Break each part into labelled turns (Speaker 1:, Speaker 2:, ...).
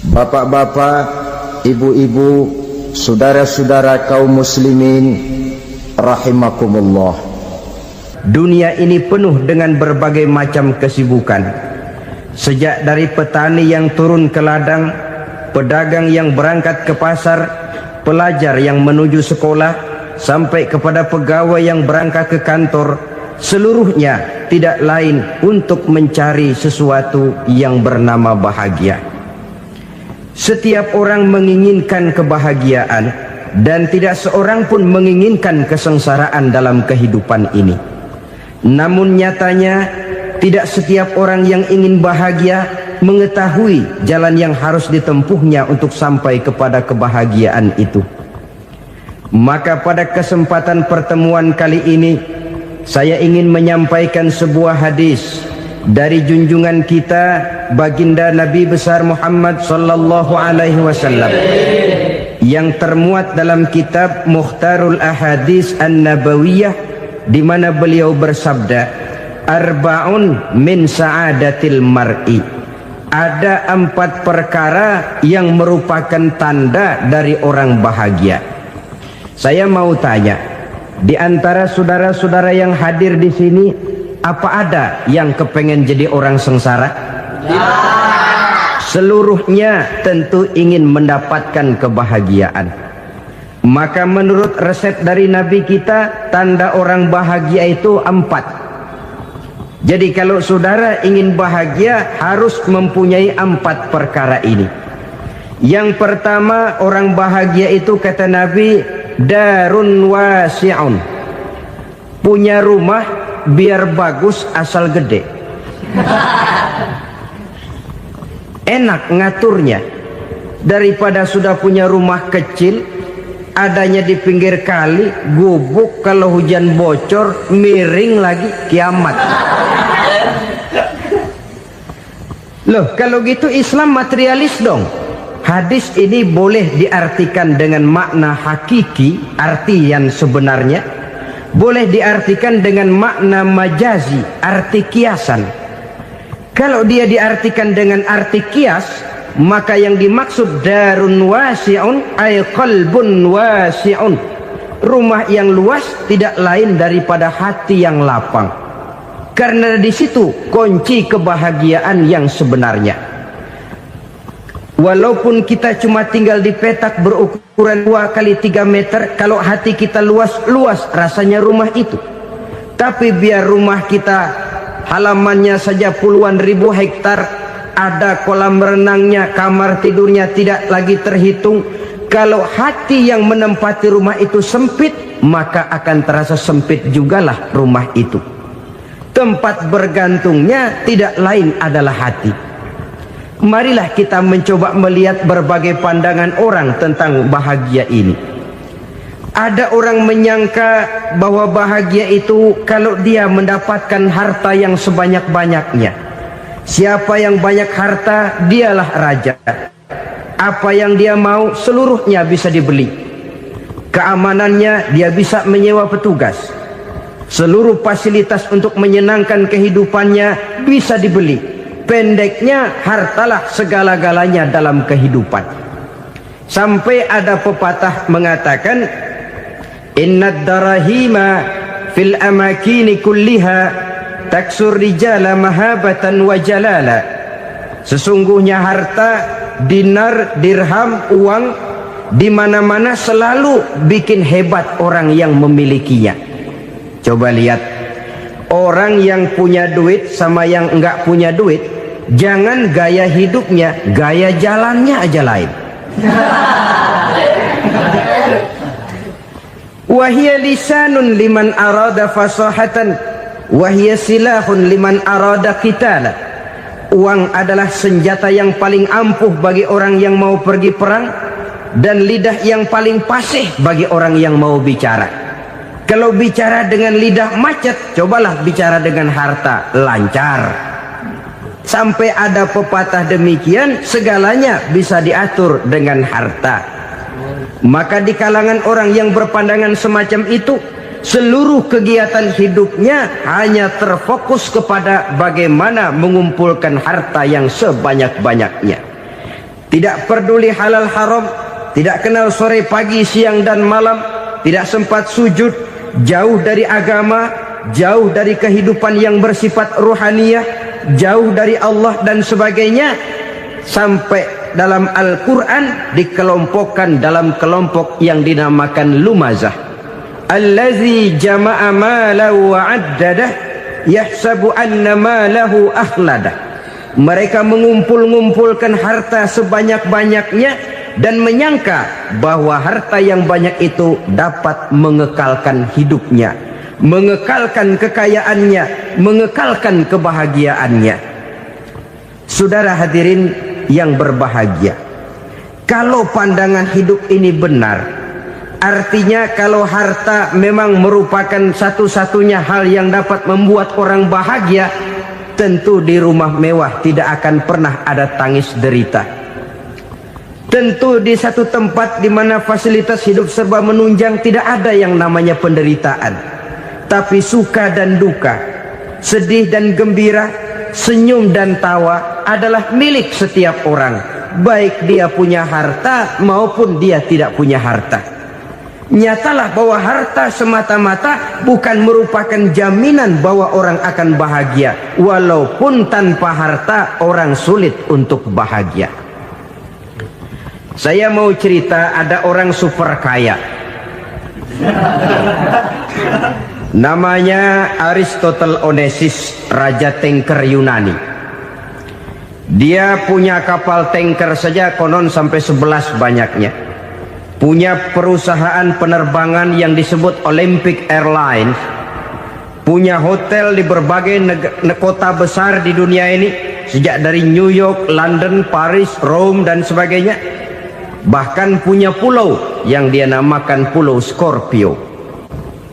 Speaker 1: Bapak-bapak, ibu-ibu, saudara-saudara kaum muslimin rahimakumullah.
Speaker 2: Dunia ini penuh dengan berbagai macam kesibukan. Sejak dari petani yang turun ke ladang, pedagang yang berangkat ke pasar, pelajar yang menuju sekolah, sampai kepada pegawai yang berangkat ke kantor, seluruhnya tidak lain untuk mencari sesuatu yang bernama bahagia. Setiap orang menginginkan kebahagiaan, dan tidak seorang pun menginginkan kesengsaraan dalam kehidupan ini. Namun nyatanya tidak setiap orang yang ingin bahagia mengetahui jalan yang harus ditempuhnya untuk sampai kepada kebahagiaan itu. Maka pada kesempatan pertemuan kali ini, saya ingin menyampaikan sebuah hadis dari junjungan kita baginda Nabi besar Muhammad sallallahu alaihi wasallam yang termuat dalam kitab Mukhtarul Ahadits An-Nabawiyah, di mana beliau bersabda, arba'un min sa'adatil mar'i. Ada 4 perkara yang merupakan tanda dari orang bahagia. Saya mau tanya, di antara saudara-saudara yang hadir di sini, apa ada yang kepengen jadi orang sengsara? Ya. Seluruhnya tentu ingin mendapatkan kebahagiaan. Maka menurut resep dari Nabi kita, tanda orang bahagia itu 4. Jadi kalau saudara ingin bahagia, harus mempunyai 4 perkara ini. Yang pertama, orang bahagia itu kata Nabi, darun wasi'un. Punya rumah biar bagus asal gede. Enak ngaturnya, daripada sudah punya rumah kecil, adanya di pinggir kali, gubuk, kalau hujan bocor, miring lagi, kiamat. Loh, kalau gitu Islam materialis dong. Hadis ini boleh diartikan dengan makna hakiki, arti yang sebenarnya. Boleh diartikan dengan makna majazi, arti kiasan. Kalau dia diartikan dengan arti kias, maka yang dimaksud darun wasi'un ay qalbun wasi'un. Rumah yang luas tidak lain daripada hati yang lapang. Karena di situ kunci kebahagiaan yang sebenarnya. Walaupun kita cuma tinggal di petak berukuran 2 kali 3 meter, kalau hati kita luas-luas rasanya rumah itu. Tapi biar rumah kita halamannya saja puluhan ribu hektar, ada kolam renangnya, kamar tidurnya tidak lagi terhitung. Kalau hati yang menempati rumah itu sempit, maka akan terasa sempit jugalah rumah itu. Tempat bergantungnya tidak lain adalah hati. Marilah kita mencoba melihat berbagai pandangan orang tentang bahagia ini. Ada orang menyangka bahwa bahagia itu kalau dia mendapatkan harta yang sebanyak-banyaknya. Siapa yang banyak harta, dialah raja. Apa yang dia mau, seluruhnya bisa dibeli. Keamanannya, dia bisa menyewa petugas. Seluruh fasilitas untuk menyenangkan kehidupannya bisa dibeli. Pendeknya, hartalah segala-galanya dalam kehidupan. Sampai ada pepatah mengatakan, innad darahima fil amakini kulliha taksur rijala mahabatan wa jalala. Sesungguhnya harta, dinar, dirham, uang di mana-mana selalu bikin hebat orang yang memilikinya. Coba lihat, orang yang punya duit sama yang enggak punya duit, jangan gaya hidupnya, gaya jalannya aja lain. Wahia lisanun liman arada fasahatan, wahia silahun liman arada qitala. Uang adalah senjata yang paling ampuh bagi orang yang mau pergi perang, dan lidah yang paling fasih bagi orang yang mau bicara. Kalau bicara dengan lidah macet, cobalah bicara dengan harta, lancar. Sampai ada pepatah demikian, segalanya bisa diatur dengan harta. Maka di kalangan orang yang berpandangan semacam itu, seluruh kegiatan hidupnya hanya terfokus kepada bagaimana mengumpulkan harta yang sebanyak-banyaknya. tidak peduli halal haram, tidak kenal sore pagi siang dan malam, tidak sempat sujud, jauh dari agama, jauh dari kehidupan yang bersifat ruhaniyah, jauh dari Allah dan sebagainya, sampai dalam Al-Quran dikelompokkan dalam kelompok yang dinamakan lumazah. Allazi jama'a malahu wa 'addadah yahsabu anna malahu akhladah. Mereka mengumpul-ngumpulkan harta sebanyak-banyaknya dan menyangka bahwa harta yang banyak itu dapat mengekalkan hidupnya, mengekalkan kekayaannya, mengekalkan kebahagiaannya. Saudara hadirin yang berbahagia, kalau pandangan hidup ini benar, artinya kalau harta memang merupakan satu-satunya hal yang dapat membuat orang bahagia, tentu di rumah mewah tidak akan pernah ada tangis derita. Tentu di satu tempat di mana fasilitas hidup serba menunjang tidak ada yang namanya penderitaan. Tapi suka dan duka, sedih dan gembira, senyum dan tawa adalah milik setiap orang, baik dia punya harta maupun dia tidak punya harta. Nyatalah bahwa harta semata-mata bukan merupakan jaminan bahwa orang akan bahagia, walaupun tanpa harta orang sulit untuk bahagia. Saya mau cerita, ada orang super kaya, namanya Aristotle Onesimus, raja tanker Yunani. Dia punya kapal tanker saja konon sampai 11 banyaknya. Punya perusahaan penerbangan yang disebut Olympic Airlines, punya hotel di berbagai kota besar di dunia ini, sejak dari New York, London, Paris, Rome dan sebagainya. Bahkan punya pulau yang dia namakan Pulau Scorpio.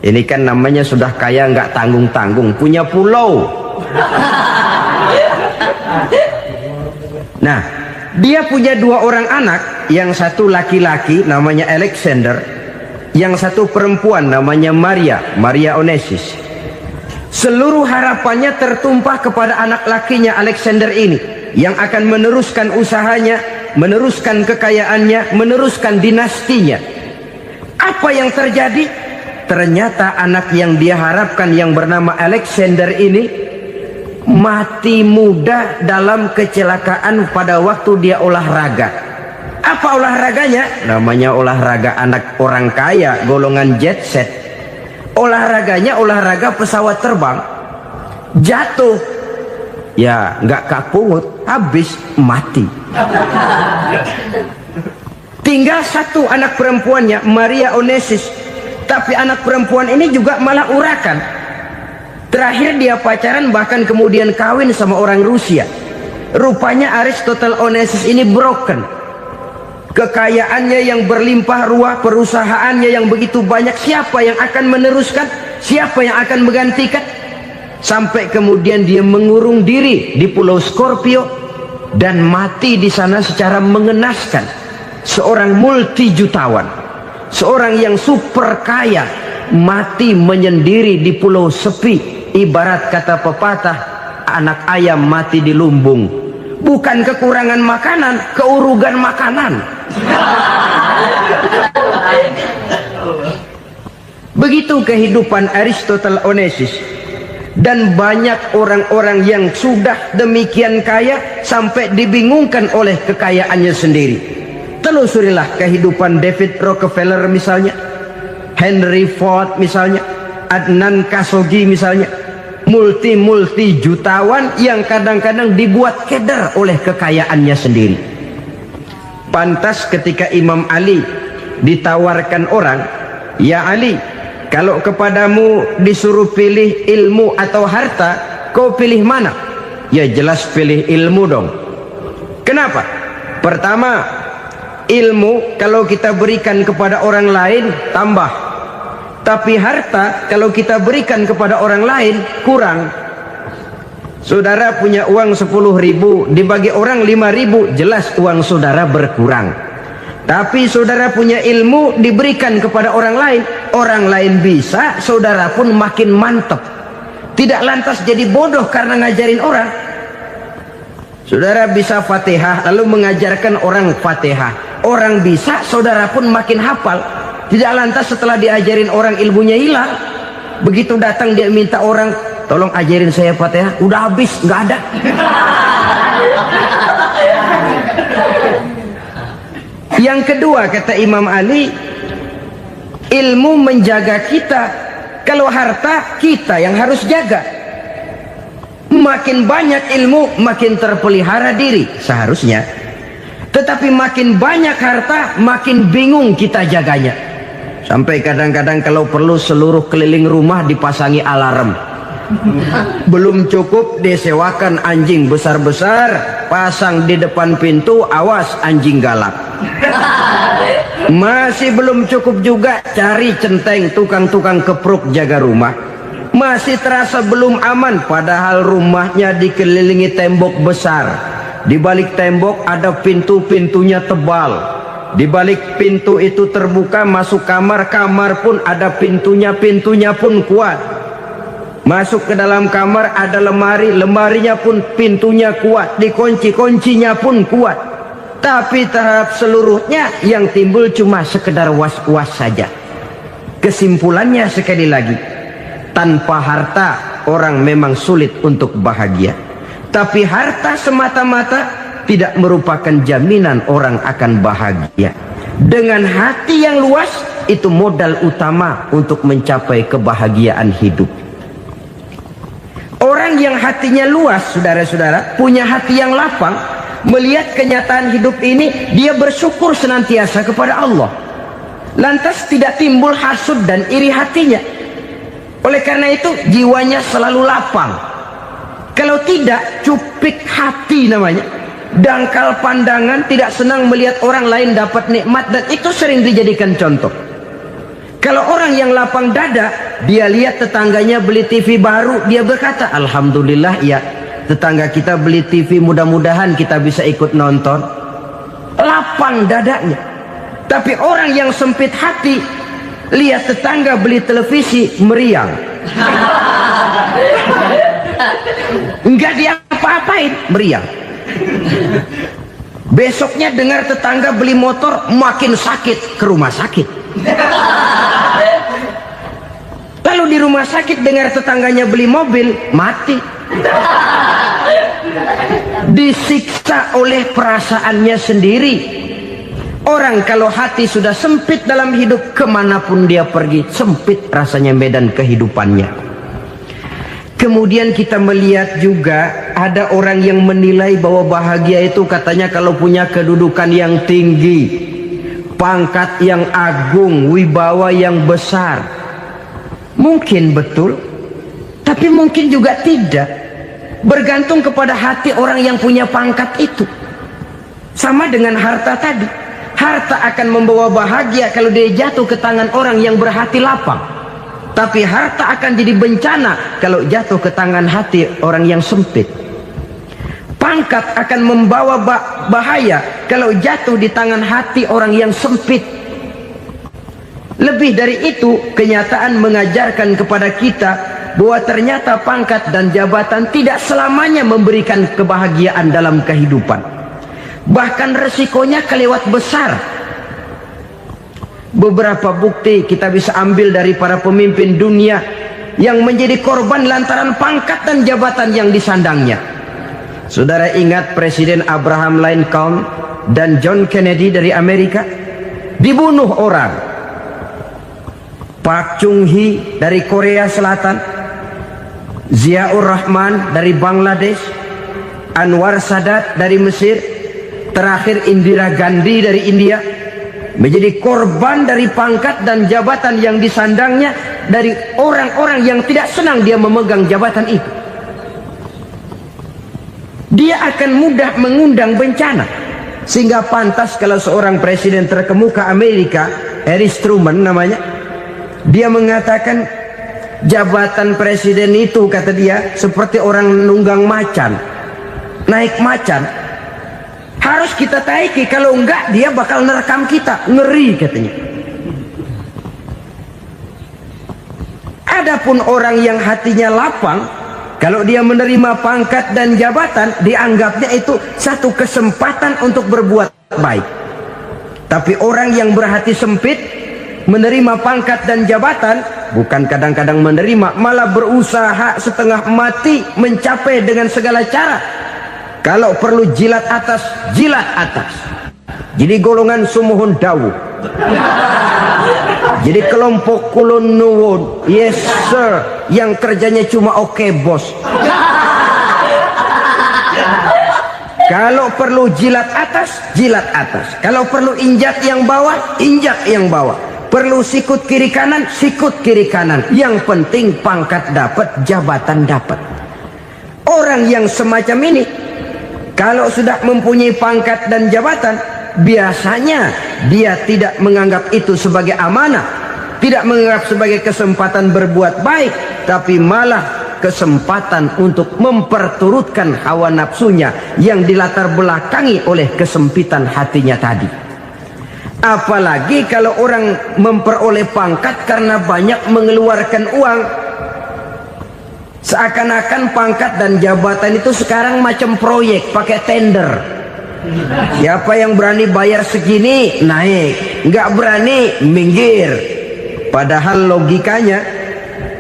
Speaker 2: Ini kan namanya sudah kaya nggak tanggung-tanggung, punya pulau. Nah, dia punya 2 orang anak, yang satu laki-laki namanya Alexander, yang satu perempuan namanya Maria Onesimus. Seluruh harapannya tertumpah kepada anak lakinya Alexander ini, yang akan meneruskan usahanya, meneruskan kekayaannya, meneruskan dinastinya. Apa yang terjadi? Ternyata anak yang dia harapkan yang bernama Alexander ini mati muda dalam kecelakaan pada waktu dia olahraga. Apa olahraganya? Namanya olahraga anak orang kaya, golongan jet set. Olahraganya olahraga pesawat terbang. Jatuh, ya nggak kapungut, habis mati. Tinggal satu anak perempuannya, Maria Onesimus. Tapi anak perempuan ini juga malah urakan. Terakhir dia pacaran, bahkan kemudian kawin sama orang Rusia. Rupanya Aristotle Onesimus ini broken. Kekayaannya yang berlimpah ruah, perusahaannya yang begitu banyak, siapa yang akan meneruskan? Siapa yang akan menggantikan? Sampai kemudian dia mengurung diri di Pulau Scorpio dan mati di sana secara mengenaskan. Seorang multi jutawan, seorang yang super kaya, mati menyendiri di pulau sepi. Ibarat kata pepatah, anak ayam mati di lumbung. Bukan kekurangan makanan, keurugan makanan. Begitu kehidupan Aristotle Onesimus. Dan banyak orang-orang yang sudah demikian kaya sampai dibingungkan oleh kekayaannya sendiri. Telusurilah kehidupan David Rockefeller misalnya, Henry Ford misalnya, Adnan Khashoggi misalnya. Multi jutawan yang kadang-kadang dibuat keder oleh kekayaannya sendiri. Pantas ketika Imam Ali ditawarkan orang, "Ya Ali, kalau kepadamu disuruh pilih ilmu atau harta, kau pilih mana?" Ya jelas pilih ilmu dong. Kenapa? Pertama, ilmu kalau kita berikan kepada orang lain tambah. Tapi harta kalau kita berikan kepada orang lain kurang. Saudara punya uang 10.000, dibagi orang 5.000, jelas uang saudara berkurang. Tapi saudara punya ilmu, diberikan kepada orang lain bisa, saudara pun makin mantap. Tidak lantas jadi bodoh karena ngajarin orang. Saudara bisa Fatihah lalu mengajarkan orang Fatihah. Orang bisa, saudara pun makin hafal. Tidak lantas setelah diajarin orang ilmunya hilang. Begitu datang dia minta orang, tolong ajarin saya Fatihah, udah habis, nggak ada. Yang kedua kata Imam Ali, ilmu menjaga kita. Kalau harta, kita yang harus jaga. Makin banyak ilmu, makin terpelihara diri seharusnya. Tetapi makin banyak harta, makin bingung kita jaganya. Sampai kadang-kadang kalau perlu seluruh keliling rumah dipasangi alarm. Belum cukup disewakan anjing besar-besar, pasang di depan pintu, awas anjing galak. Masih belum cukup juga, cari centeng tukang-tukang kepruk jaga rumah. Masih terasa belum aman, padahal rumahnya dikelilingi tembok besar. Di balik tembok ada pintu-pintunya tebal. Di balik pintu itu terbuka masuk kamar, kamar pun ada pintunya, pintunya pun kuat. Masuk ke dalam kamar ada lemari, lemarinya pun pintunya kuat, dikunci, kuncinya pun kuat. Tapi tahap seluruhnya yang timbul cuma sekedar was-was saja. Kesimpulannya sekali lagi, tanpa harta orang memang sulit untuk bahagia. Tapi harta semata-mata tidak merupakan jaminan orang akan bahagia. Dengan hati yang luas, itu modal utama untuk mencapai kebahagiaan hidup. Orang yang hatinya luas, saudara-saudara, punya hati yang lapang, melihat kenyataan hidup ini, dia bersyukur senantiasa kepada Allah. Lantas tidak timbul hasud dan iri hatinya. Oleh karena itu, jiwanya selalu lapang. Kalau tidak, cupik hati namanya. Dangkal pandangan, tidak senang melihat orang lain dapat nikmat, dan itu sering dijadikan contoh. Kalau orang yang lapang dada, dia lihat tetangganya beli TV baru, dia berkata, alhamdulillah ya, tetangga kita beli TV, mudah-mudahan kita bisa ikut nonton. Lapang dadanya. Tapi orang yang sempit hati, lihat tetangga beli televisi, meriang. Enggak diapa-apain, meriang. Besoknya dengar tetangga beli motor, makin sakit, ke rumah sakit. Lalu di rumah sakit dengar tetangganya beli mobil, mati. Disiksa oleh perasaannya sendiri. Orang kalau hati sudah sempit dalam hidup, kemanapun dia pergi, sempit rasanya medan kehidupannya. Kemudian kita melihat juga ada orang yang menilai bahwa bahagia itu katanya kalau punya kedudukan yang tinggi, pangkat yang agung, wibawa yang besar. Mungkin betul, tapi mungkin juga tidak. Bergantung kepada hati orang yang punya pangkat itu. Sama dengan harta tadi. Harta akan membawa bahagia kalau dia jatuh ke tangan orang yang berhati lapang. Tapi harta akan jadi bencana kalau jatuh ke tangan hati orang yang sempit. Pangkat akan membawa bahaya kalau jatuh di tangan hati orang yang sempit. Lebih dari itu, kenyataan mengajarkan kepada kita bahwa ternyata pangkat dan jabatan tidak selamanya memberikan kebahagiaan dalam kehidupan. Bahkan resikonya kelewat besar. Beberapa bukti kita bisa ambil dari para pemimpin dunia yang menjadi korban lantaran pangkat dan jabatan yang disandangnya. Saudara ingat Presiden Abraham Lincoln dan John Kennedy dari Amerika? Dibunuh orang. Park Chung-hee dari Korea Selatan, Ziaur Rahman dari Bangladesh, Anwar Sadat dari Mesir, terakhir Indira Gandhi dari India, menjadi korban dari pangkat dan jabatan yang disandangnya dari orang-orang yang tidak senang dia memegang jabatan itu. Dia akan mudah mengundang bencana. Sehingga pantas kalau seorang presiden terkemuka Amerika, Harry Truman namanya, dia mengatakan jabatan presiden itu, kata dia, seperti orang nunggang macan, naik macan. Harus kita taiki, kalau enggak dia bakal nerekam kita, ngeri katanya. Adapun orang yang hatinya lapang, Kalau dia menerima pangkat dan jabatan, dianggapnya itu satu kesempatan untuk berbuat baik. Tapi orang yang berhati sempit, menerima pangkat dan jabatan, bukan kadang-kadang menerima, malah berusaha setengah mati mencapai dengan segala cara. Kalau perlu jilat atas, jilat atas. Jadi golongan sumuhun dawu. Jadi kelompok kulon nuwun, yes sir, yang kerjanya cuma oke bos. Kalau perlu jilat atas, jilat atas. Kalau perlu injak yang bawah, injak yang bawah. Perlu sikut kiri kanan, sikut kiri kanan. Yang penting pangkat dapat, jabatan dapat. Orang yang semacam ini, kalau sudah mempunyai pangkat dan jabatan, biasanya dia tidak menganggap itu sebagai amanah, tidak menganggap sebagai kesempatan berbuat baik, tapi malah kesempatan untuk memperturutkan hawa nafsunya yang dilatar belakangi oleh kesempitan hatinya tadi. Apalagi kalau orang memperoleh pangkat karena banyak mengeluarkan uang. Seakan-akan pangkat dan jabatan itu sekarang macam proyek, pakai tender. Siapa yang berani bayar segini, naik. Nggak berani, minggir. Padahal logikanya,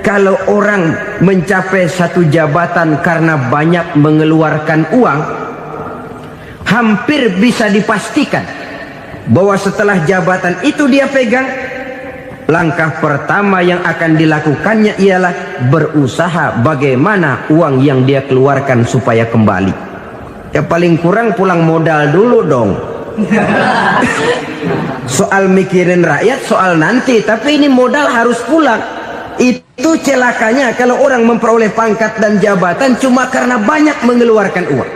Speaker 2: kalau orang mencapai satu jabatan karena banyak mengeluarkan uang, hampir bisa dipastikan bahwa setelah jabatan itu dia pegang, langkah pertama yang akan dilakukannya ialah berusaha bagaimana uang yang dia keluarkan supaya kembali. Ya paling kurang pulang modal dulu dong. Soal mikirin rakyat soal nanti, tapi ini modal harus pulang. Itu celakanya kalau orang memperoleh pangkat dan jabatan cuma karena banyak mengeluarkan uang.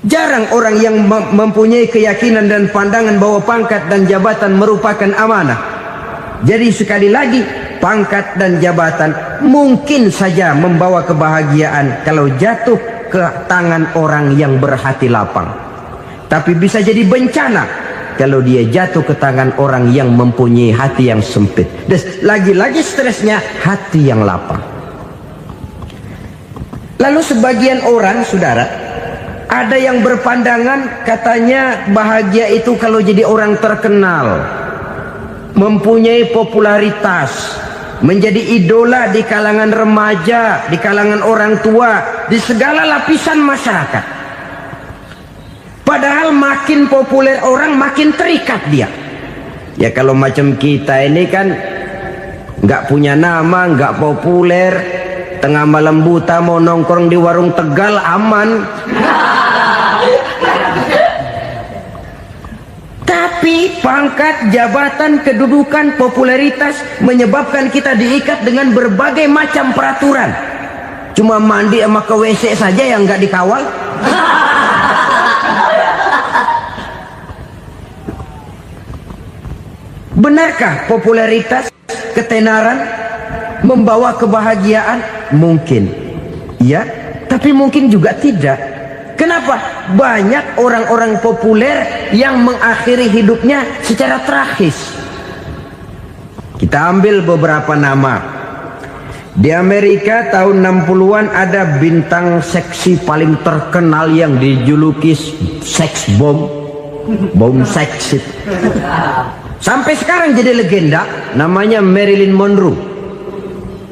Speaker 2: Jarang orang yang mempunyai keyakinan dan pandangan bahwa pangkat dan jabatan merupakan amanah. Jadi sekali lagi, pangkat dan jabatan mungkin saja membawa kebahagiaan kalau jatuh ke tangan orang yang berhati lapang. Tapi bisa jadi bencana kalau dia jatuh ke tangan orang yang mempunyai hati yang sempit. Dan lagi-lagi stresnya hati yang lapang. Lalu sebagian orang, saudara, ada yang berpandangan katanya bahagia itu kalau jadi orang terkenal, mempunyai popularitas, menjadi idola di kalangan remaja, di kalangan orang tua, di segala lapisan masyarakat. Padahal makin populer orang, makin terikat dia. Ya kalau macam kita ini kan nggak punya nama, nggak populer, tengah malam buta mau nongkrong di warung Tegal aman. Tapi pangkat, jabatan, kedudukan, popularitas menyebabkan kita diikat dengan berbagai macam peraturan. Cuma mandi sama ke WC saja yang nggak dikawal. Benarkah popularitas, ketenaran membawa kebahagiaan? Mungkin. Ya, tapi mungkin juga tidak. Kenapa? Banyak orang-orang populer yang mengakhiri hidupnya secara tragis. Kita ambil beberapa nama. Di Amerika tahun 60-an ada bintang seksi paling terkenal yang dijuluki seks bom. Bom seks. Sampai sekarang jadi legenda, namanya Marilyn Monroe.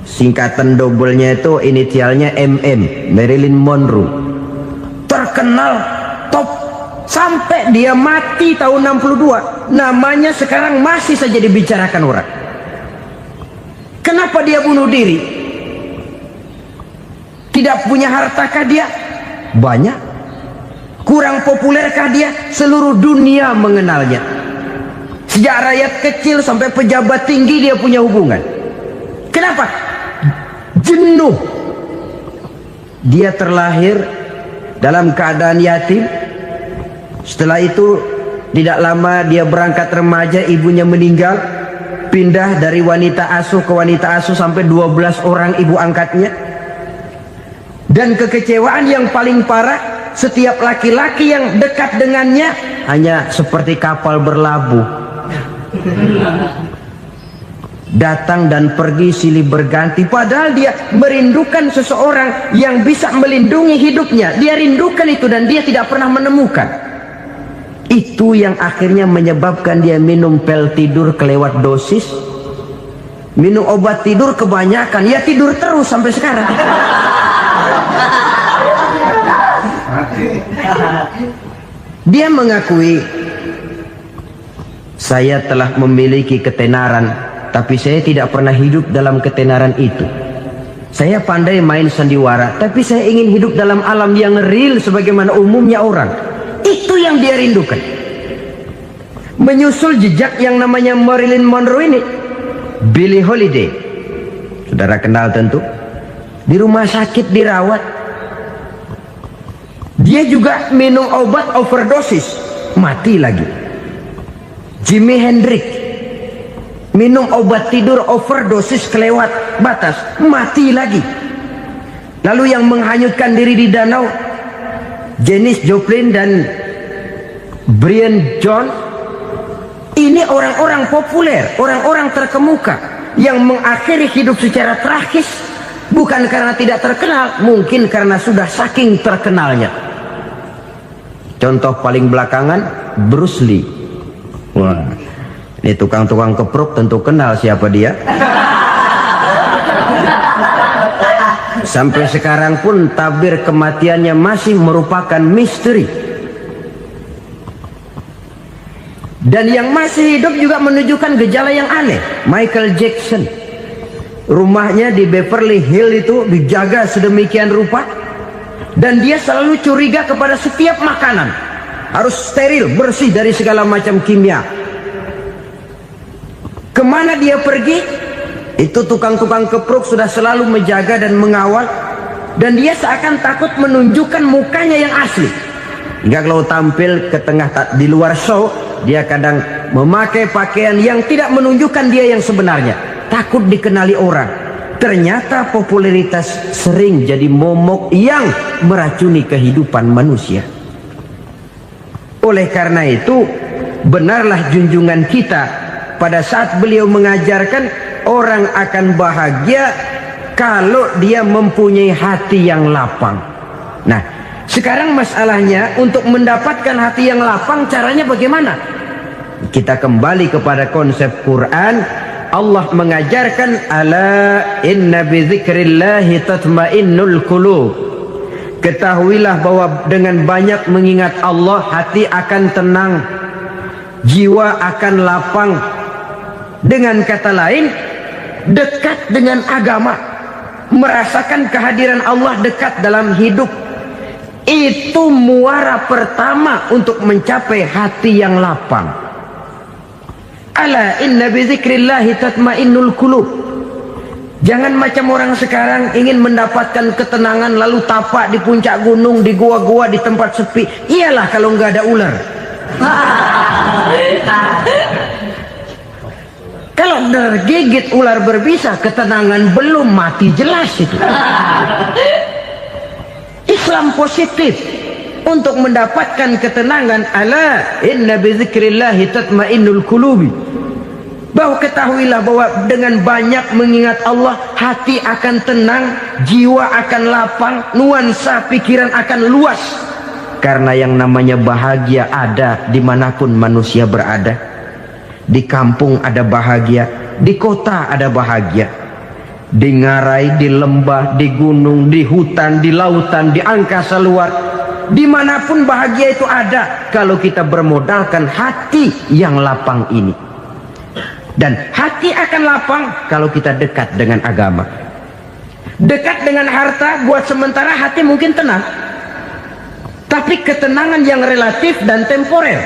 Speaker 2: Singkatan dobelnya itu inisialnya MM, Marilyn Monroe. Terkenal, top, sampai dia mati tahun 62. Namanya sekarang masih saja dibicarakan orang. Kenapa dia bunuh diri? Tidak punya hartakah dia? Banyak. Kurang populerkah dia? Seluruh dunia mengenalnya. Sejak rakyat kecil sampai pejabat tinggi dia punya hubungan. Kenapa? Jenuh. Dia terlahir dalam keadaan yatim. Setelah itu tidak lama dia berangkat remaja, ibunya meninggal. Pindah dari wanita asuh ke wanita asuh sampai 12 orang ibu angkatnya. Dan kekecewaan yang paling parah, setiap laki-laki yang dekat dengannya hanya seperti kapal berlabuh. datang dan pergi silih berganti, padahal dia merindukan seseorang yang bisa melindungi hidupnya. Dia rindukan itu dan dia tidak pernah menemukan. Itu yang akhirnya menyebabkan dia minum pil tidur kelewat dosis, minum obat tidur kebanyakan, ya tidur terus sampai sekarang. Dia mengakui, saya telah memiliki ketenaran, tapi saya tidak pernah hidup dalam ketenaran itu. Saya pandai main sandiwara, tapi saya ingin hidup dalam alam yang real sebagaimana umumnya orang. Itu yang dia rindukan. Menyusul jejak yang namanya Marilyn Monroe ini, Billie Holiday, saudara kenal tentu, di rumah sakit dirawat. Dia juga minum obat overdosis, mati lagi. Jimi Hendrix minum obat tidur overdosis kelewat batas, mati lagi. Lalu yang menghanyutkan diri di danau, Janis Joplin dan Brian Jones. Ini orang-orang populer, orang-orang terkemuka yang mengakhiri hidup secara tragis, bukan karena tidak terkenal, mungkin karena sudah saking terkenalnya. Contoh paling belakangan, Bruce Lee. Wah, ini tukang-tukang keprok tentu kenal siapa dia. Sampai sekarang pun tabir kematiannya masih merupakan misteri. Dan yang masih hidup juga menunjukkan gejala yang aneh. Michael Jackson, rumahnya di Beverly Hills itu dijaga sedemikian rupa, dan dia selalu curiga kepada setiap makanan harus steril, bersih dari segala macam kimia. Kemana dia pergi, itu tukang-tukang keprok sudah selalu menjaga dan mengawal, dan dia seakan takut menunjukkan mukanya yang asli. Hingga kalau tampil ke tengah di luar show, dia kadang memakai pakaian yang tidak menunjukkan dia yang sebenarnya, takut dikenali orang. Ternyata popularitas sering jadi momok yang meracuni kehidupan manusia. Oleh karena itu, benarlah junjungan kita pada saat beliau mengajarkan orang akan bahagia kalau dia mempunyai hati yang lapang. Nah, sekarang masalahnya untuk mendapatkan hati yang lapang, caranya bagaimana? Kita kembali kepada konsep Quran. Allah mengajarkan, ala inna bizikrillahi tatmainnul qulub. Ketahuilah bahwa dengan banyak mengingat Allah, hati akan tenang, jiwa akan lapang. Dengan kata lain, dekat dengan agama, merasakan kehadiran Allah dekat dalam hidup. Itu muara pertama untuk mencapai hati yang lapang. Ala inna bizikrillahi tatmainnul qulub. Jangan macam orang sekarang ingin mendapatkan ketenangan lalu tapak di puncak gunung, di gua-gua, di tempat sepi. Iyalah kalau nggak ada ular. Kalau tergigit ular berbisa, ketenangan belum, mati jelas itu. Islam positif untuk mendapatkan ketenangan. Ala inna bizikrillahi tatmainnul qulubi. Bahwa ketahuilah bahwa dengan banyak mengingat Allah, hati akan tenang, jiwa akan lapang, nuansa pikiran akan luas. Karena yang namanya bahagia ada dimanapun manusia berada. Di kampung ada bahagia, di kota ada bahagia, di ngarai, di lembah, di gunung, di hutan, di lautan, di angkasa luar, dimanapun bahagia itu ada kalau kita bermodalkan hati yang lapang ini. Dan hati akan lapang kalau kita dekat dengan agama. Dekat dengan harta buat sementara hati mungkin tenang, tapi ketenangan yang relatif dan temporer.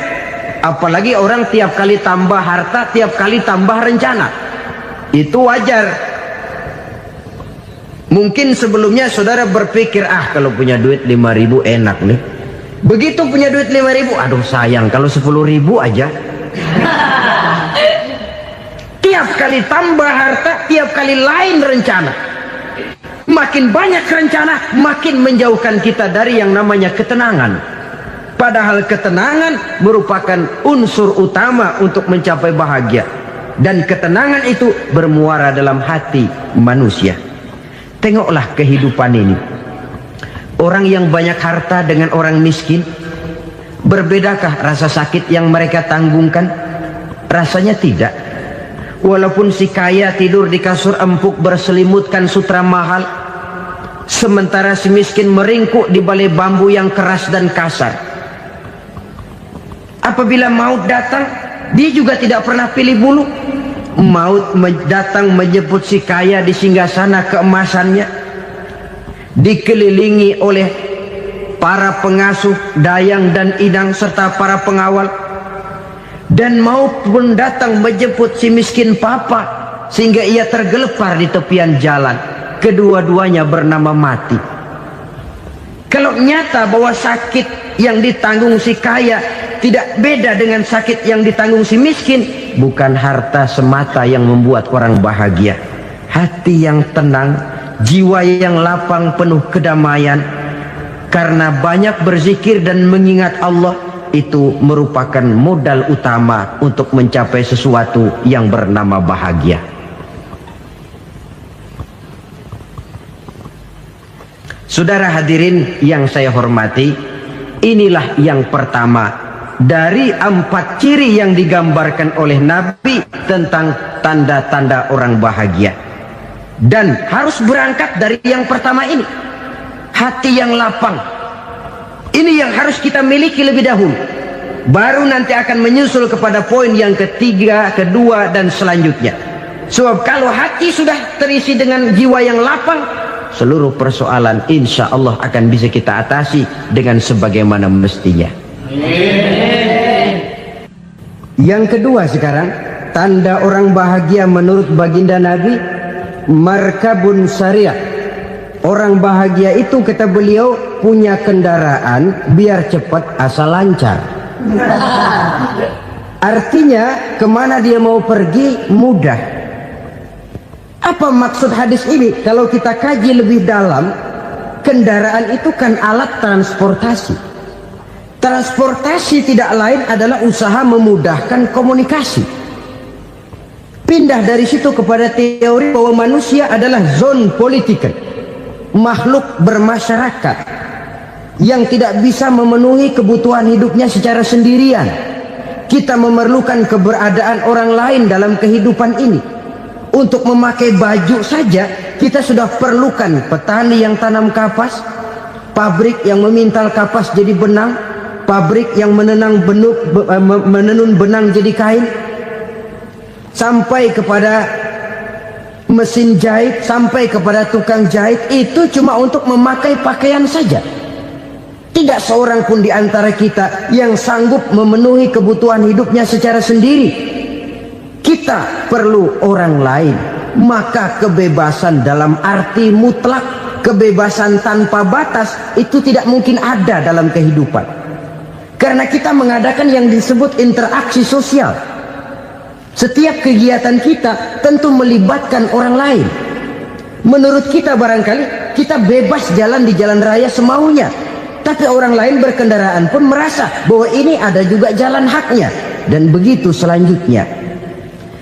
Speaker 2: Apalagi orang tiap kali tambah harta, tiap kali tambah rencana, itu wajar. Mungkin sebelumnya saudara berpikir, kalau punya duit 5.000 enak nih. Begitu punya duit 5.000, aduh sayang kalau 10.000 aja. Tiap kali tambah harta, tiap kali lain rencana. Makin banyak rencana, makin menjauhkan kita dari yang namanya ketenangan. Padahal ketenangan merupakan unsur utama untuk mencapai bahagia. dan ketenangan itu bermuara dalam hati manusia. Tengoklah kehidupan ini. Orang yang banyak harta dengan orang miskin, berbedakah rasa sakit yang mereka tanggungkan? Rasanya tidak. Walaupun si kaya tidur di kasur empuk berselimutkan sutra mahal, sementara si miskin meringkuk di balai bambu yang keras dan kasar. Apabila maut datang, dia juga tidak pernah pilih bulu. Maut datang menjemput si kaya di singgasana keemasannya, dikelilingi oleh para pengasuh, dayang dan idang serta para pengawal. Dan maut pun datang menjemput si miskin papa, sehingga ia tergelepar di tepian jalan. Kedua-duanya bernama mati. Kalau nyata bahwa sakit yang ditanggung si kaya tidak beda dengan sakit yang ditanggung si miskin, bukan harta semata yang membuat orang bahagia. Hati yang tenang, jiwa yang lapang penuh kedamaian karena banyak berzikir dan mengingat Allah, itu merupakan modal utama untuk mencapai sesuatu yang bernama bahagia. Saudara hadirin yang saya hormati, inilah yang pertama dari 4 ciri yang digambarkan oleh Nabi tentang tanda-tanda orang bahagia. Dan harus berangkat dari yang pertama ini, hati yang lapang. Ini yang harus kita miliki lebih dahulu, baru nanti akan menyusul kepada poin yang ketiga, kedua dan selanjutnya. Sebab kalau hati sudah terisi dengan jiwa yang lapang, seluruh persoalan insya Allah akan bisa kita atasi dengan sebagaimana mestinya. Yang kedua sekarang, tanda orang bahagia menurut baginda Nabi, markabun syariah. Orang bahagia itu, kata beliau, punya kendaraan biar cepat asal lancar. Artinya kemana dia mau pergi mudah. Apa maksud hadis ini? Kalau kita kaji lebih dalam, kendaraan itu kan alat transportasi. Transportasi tidak lain adalah usaha memudahkan komunikasi. Pindah dari situ kepada teori bahwa manusia adalah zon political, makhluk bermasyarakat yang tidak bisa memenuhi kebutuhan hidupnya secara sendirian. Kita memerlukan keberadaan orang lain dalam kehidupan ini. Untuk memakai baju saja kita sudah perlukan petani yang tanam kapas, pabrik yang memintal kapas jadi benang, pabrik yang menenun benang jadi kain, sampai kepada mesin jahit, sampai kepada tukang jahit. Itu cuma untuk memakai pakaian saja. Tidak seorang pun di antara kita yang sanggup memenuhi kebutuhan hidupnya secara sendiri. Kita perlu orang lain. Maka kebebasan dalam arti mutlak, kebebasan tanpa batas, itu tidak mungkin ada dalam kehidupan. Karena kita mengadakan yang disebut interaksi sosial. Setiap kegiatan kita tentu melibatkan orang lain. Menurut kita barangkali kita bebas jalan di jalan raya semaunya, tapi orang lain berkendaraan pun merasa bahwa ini ada juga jalan haknya, dan begitu selanjutnya.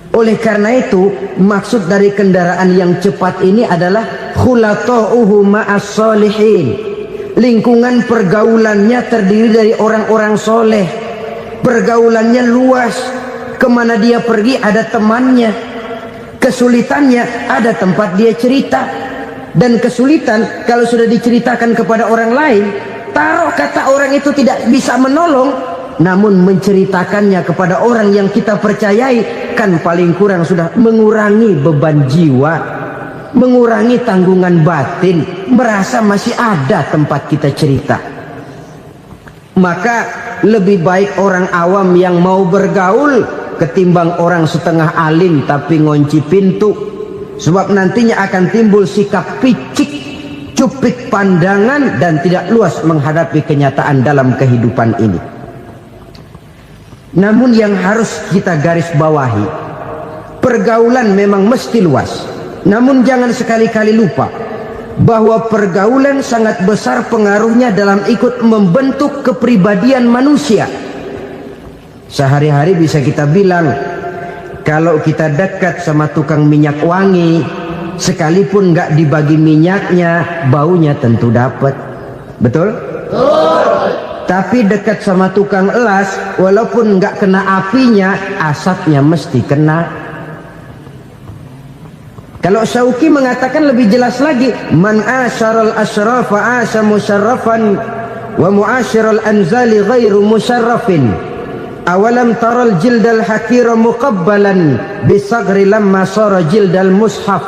Speaker 2: Oleh karena itu, maksud dari kendaraan yang cepat ini adalah khulatuhu ma'as solihin. Lingkungan pergaulannya terdiri dari orang-orang soleh. Pergaulannya luas. Kemana dia pergi ada temannya. Kesulitannya ada tempat dia cerita. Dan kesulitan kalau sudah diceritakan kepada orang lain, taruh kata orang itu tidak bisa menolong, namun menceritakannya kepada orang yang kita percayai, kan paling kurang sudah mengurangi beban jiwa, mengurangi tanggungan batin, merasa masih ada tempat kita cerita. Maka lebih baik orang awam yang mau bergaul ketimbang orang setengah alim tapi ngunci pintu. Sebab nantinya akan timbul sikap picik, cupik pandangan, dan tidak luas menghadapi kenyataan dalam kehidupan ini. Namun yang harus kita garis bawahi, pergaulan memang mesti luas. Namun jangan sekali-kali lupa bahwa pergaulan sangat besar pengaruhnya dalam ikut membentuk kepribadian manusia. Sehari-hari bisa kita bilang, Kalau kita dekat sama tukang minyak wangi, sekalipun nggak dibagi minyaknya, baunya tentu dapat. Betul? Tapi dekat sama tukang elas, walaupun nggak kena apinya, asapnya mesti kena. Kalau Syauqi mengatakan lebih jelas lagi, man asyaral asrafa asa musyarrafan wa muasyiral anzali ghairu musyarrafin. Awalam taral jildal hakira muqabbalan bisagri lamma sara jildal mushaf.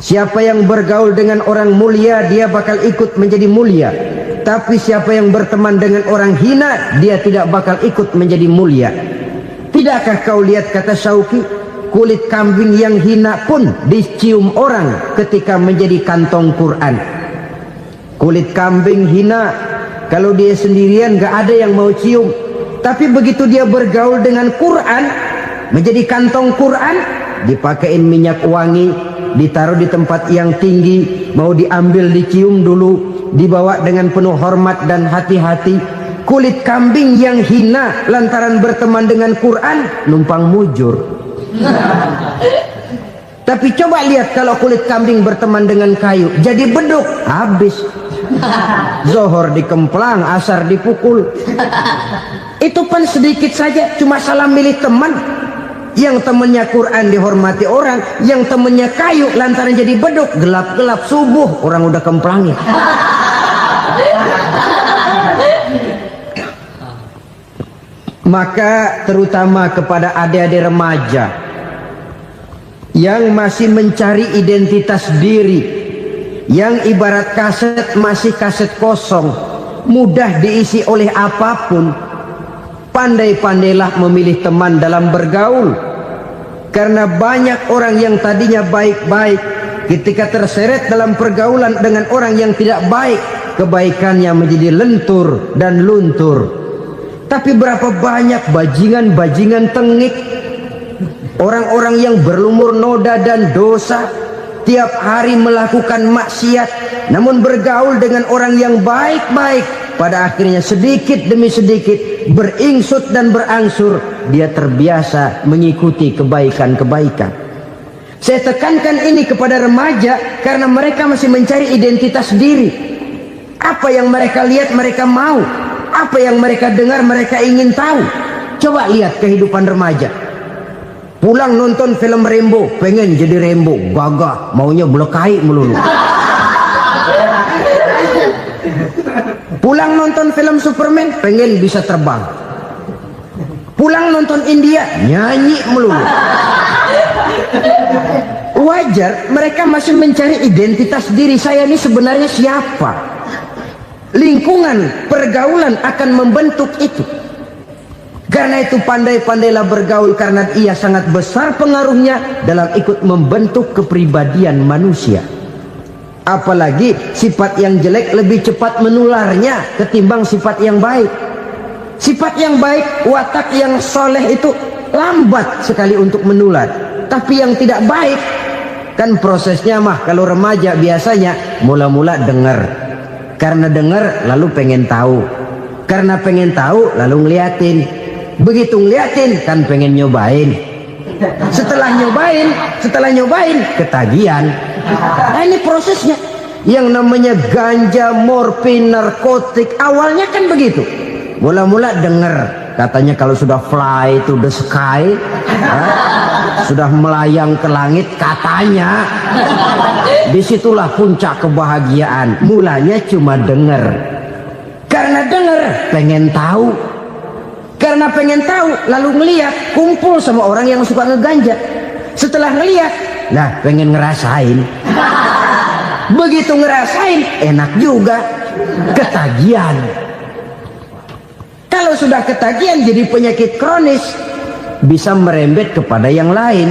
Speaker 2: Siapa yang bergaul dengan orang mulia, dia bakal ikut menjadi mulia. Tapi siapa yang berteman dengan orang hina, dia tidak bakal ikut menjadi mulia. Tidakkah kau lihat, kata Syauqi, kulit kambing yang hina pun dicium orang ketika menjadi kantong Quran. Kulit kambing hina, kalau dia sendirian gak ada yang mau cium. Tapi begitu dia bergaul dengan Quran, menjadi kantong Quran, dipakein minyak wangi, ditaruh di tempat yang tinggi, mau diambil dicium dulu, dibawa dengan penuh hormat dan hati-hati. Kulit kambing yang hina lantaran berteman dengan Quran, numpang mujur. Tapi coba lihat kalau kulit kambing berteman dengan kayu, jadi beduk, habis. Zohor dikemplang, asar dipukul. Itu pun sedikit saja, cuma salah milih teman. Yang temannya Quran dihormati orang, yang temannya kayu lantaran jadi beduk, gelap-gelap subuh orang udah kemplangin. Maka terutama kepada adik-adik remaja yang masih mencari identitas diri, yang ibarat kaset masih kaset kosong, mudah diisi oleh apapun, pandai-pandailah memilih teman dalam bergaul. Karena banyak orang yang tadinya baik-baik, ketika terseret dalam pergaulan dengan orang yang tidak baik, kebaikannya menjadi lentur dan luntur. Tapi berapa banyak bajingan-bajingan tengik, orang-orang yang berlumur noda dan dosa, tiap hari melakukan maksiat, namun bergaul dengan orang yang baik-baik, pada akhirnya sedikit demi sedikit beringsut dan berangsur dia terbiasa mengikuti kebaikan-kebaikan. Saya tekankan ini kepada remaja karena mereka masih mencari identitas diri. Apa yang mereka lihat mereka mau, apa yang mereka dengar mereka ingin tahu. Coba lihat kehidupan remaja. Pulang nonton film Rambo, pengen jadi Rambo, gagah, maunya belekai melulu. Pulang nonton film Superman, pengen bisa terbang. Pulang nonton India, nyanyi melulu. Wajar, mereka masih mencari identitas diri. Saya ini sebenarnya siapa? Lingkungan, pergaulan akan membentuk itu. Karena itu pandai-pandailah bergaul, karena ia sangat besar pengaruhnya dalam ikut membentuk kepribadian manusia. Apalagi sifat yang jelek lebih cepat menularnya ketimbang sifat yang baik. Sifat yang baik, watak yang soleh itu lambat sekali untuk menular. Tapi yang tidak baik, kan prosesnya mah kalau remaja biasanya mula-mula dengar. Karena dengar lalu pengen tahu. Karena pengen tahu lalu ngeliatin. Begitu ngeliatin kan pengen nyobain. Setelah nyobain ketagihan. Nah, ini prosesnya. Yang namanya ganja, morfin, narkotik awalnya kan begitu. Mula-mula denger katanya kalau sudah fly to the sky, sudah melayang ke langit katanya, disitulah puncak kebahagiaan. Mulanya cuma denger. Karena denger pengen tahu. Karena pengen tahu lalu ngeliat, kumpul sama orang yang suka ngeganja. Setelah ngeliat, nah pengen ngerasain. Begitu ngerasain enak juga, ketagihan. Kalau sudah ketagihan jadi penyakit kronis, bisa merembet kepada yang lain.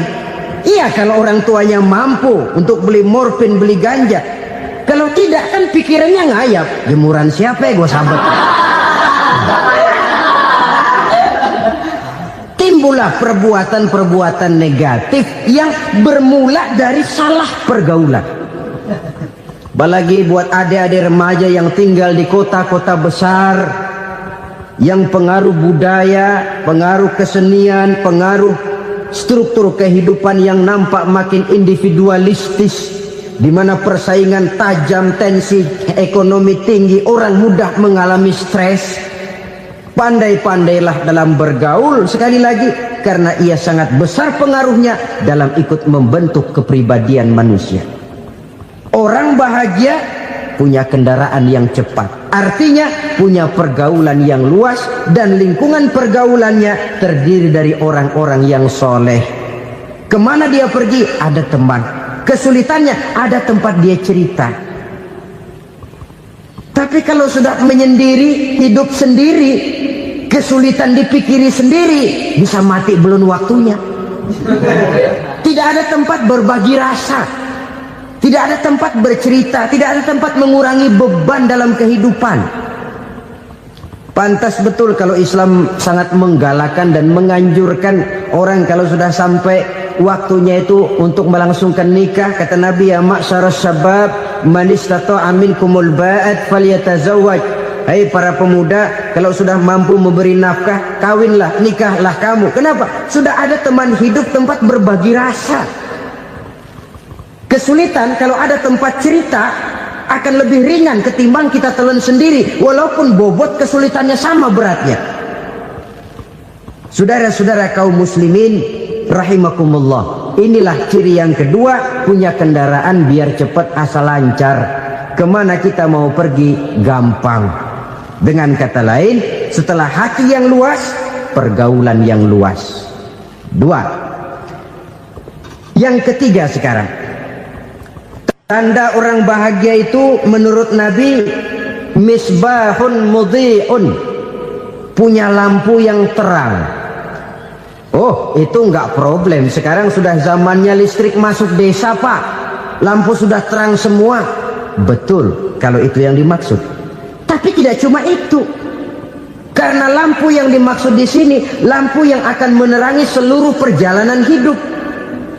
Speaker 2: Iya, kalau orang tuanya mampu untuk beli morfin, beli ganja. Kalau tidak kan pikirannya ngayap, jemuran siapa ya gue sabet. Timbullah perbuatan-perbuatan negatif yang bermula dari salah pergaulan. Apalagi buat adik-adik remaja yang tinggal di kota-kota besar, yang pengaruh budaya, pengaruh kesenian, pengaruh struktur kehidupan yang nampak makin individualistis, di mana persaingan tajam, tensi ekonomi tinggi, orang mudah mengalami stres. Pandai-pandailah dalam bergaul, sekali lagi, karena ia sangat besar pengaruhnya dalam ikut membentuk kepribadian manusia. Orang bahagia punya kendaraan yang cepat, artinya punya pergaulan yang luas, dan lingkungan pergaulannya terdiri dari orang-orang yang soleh. Kemana dia pergi ada teman, kesulitannya ada tempat dia cerita. Tapi kalau sudah menyendiri, hidup sendiri, kesulitan dipikiri sendiri, bisa mati belum waktunya. Tidak ada tempat berbagi rasa, tidak ada tempat bercerita, tidak ada tempat mengurangi beban dalam kehidupan. Pantas betul kalau Islam sangat menggalakkan dan menganjurkan orang kalau sudah sampai waktunya itu untuk melangsungkan nikah. Kata Nabi, ya ma'syaras syabab man istata'a minkumul ba'at falyatazawwaj. Hai para pemuda, kalau sudah mampu memberi nafkah, kawinlah, nikahlah kamu. Kenapa? Sudah ada teman hidup, tempat berbagi rasa. Kesulitan kalau ada tempat cerita akan lebih ringan ketimbang kita telan sendiri, walaupun bobot kesulitannya sama beratnya. Saudara-saudara kaum muslimin rahimakumullah, inilah ciri yang kedua, punya kendaraan biar cepat asal lancar. Kemana kita mau pergi gampang. Dengan kata lain, setelah hati yang luas, pergaulan yang luas. Dua. Yang ketiga sekarang, tanda orang bahagia itu menurut Nabi, misbahun mudhi'un, punya lampu yang terang. Oh, itu enggak problem. Sekarang sudah zamannya listrik masuk desa, Pak. Lampu sudah terang semua. Betul, kalau itu yang dimaksud. Tapi tidak cuma itu. Karena lampu yang dimaksud di sini, lampu yang akan menerangi seluruh perjalanan hidup.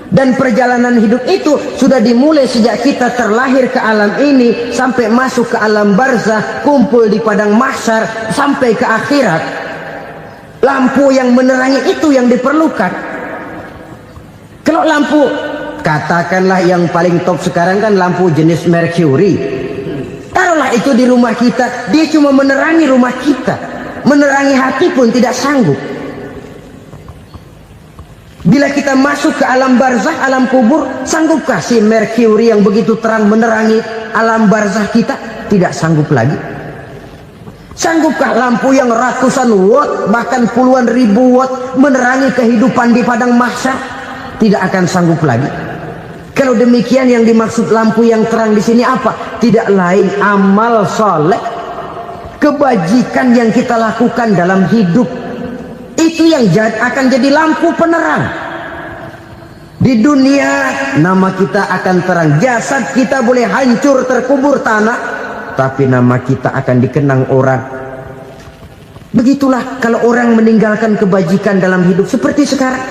Speaker 2: Dan perjalanan hidup itu sudah dimulai sejak kita terlahir ke alam ini, sampai masuk ke alam barzah, kumpul di padang mahsyar, sampai ke akhirat. Lampu yang menerangi itu yang diperlukan. Kalau lampu, katakanlah yang paling top sekarang kan lampu jenis Mercury. Taruhlah itu di rumah kita, dia cuma menerangi rumah kita, menerangi hati pun tidak sanggup. Bila kita masuk ke alam barzah, alam kubur, sanggupkah si Mercury yang begitu terang menerangi alam barzah kita? Tidak sanggup lagi. Sanggupkah lampu yang ratusan watt, bahkan puluhan ribu watt menerangi kehidupan di padang mahsyar? Tidak akan sanggup lagi. Kalau demikian, yang dimaksud lampu yang terang di sini apa? Tidak lain amal soleh, kebajikan yang kita lakukan dalam hidup. Itu yang akan jadi lampu penerang. Di dunia nama kita akan terang, jasad kita boleh hancur terkubur tanah, tapi nama kita akan dikenang orang. Begitulah kalau orang meninggalkan kebajikan dalam hidup seperti sekarang.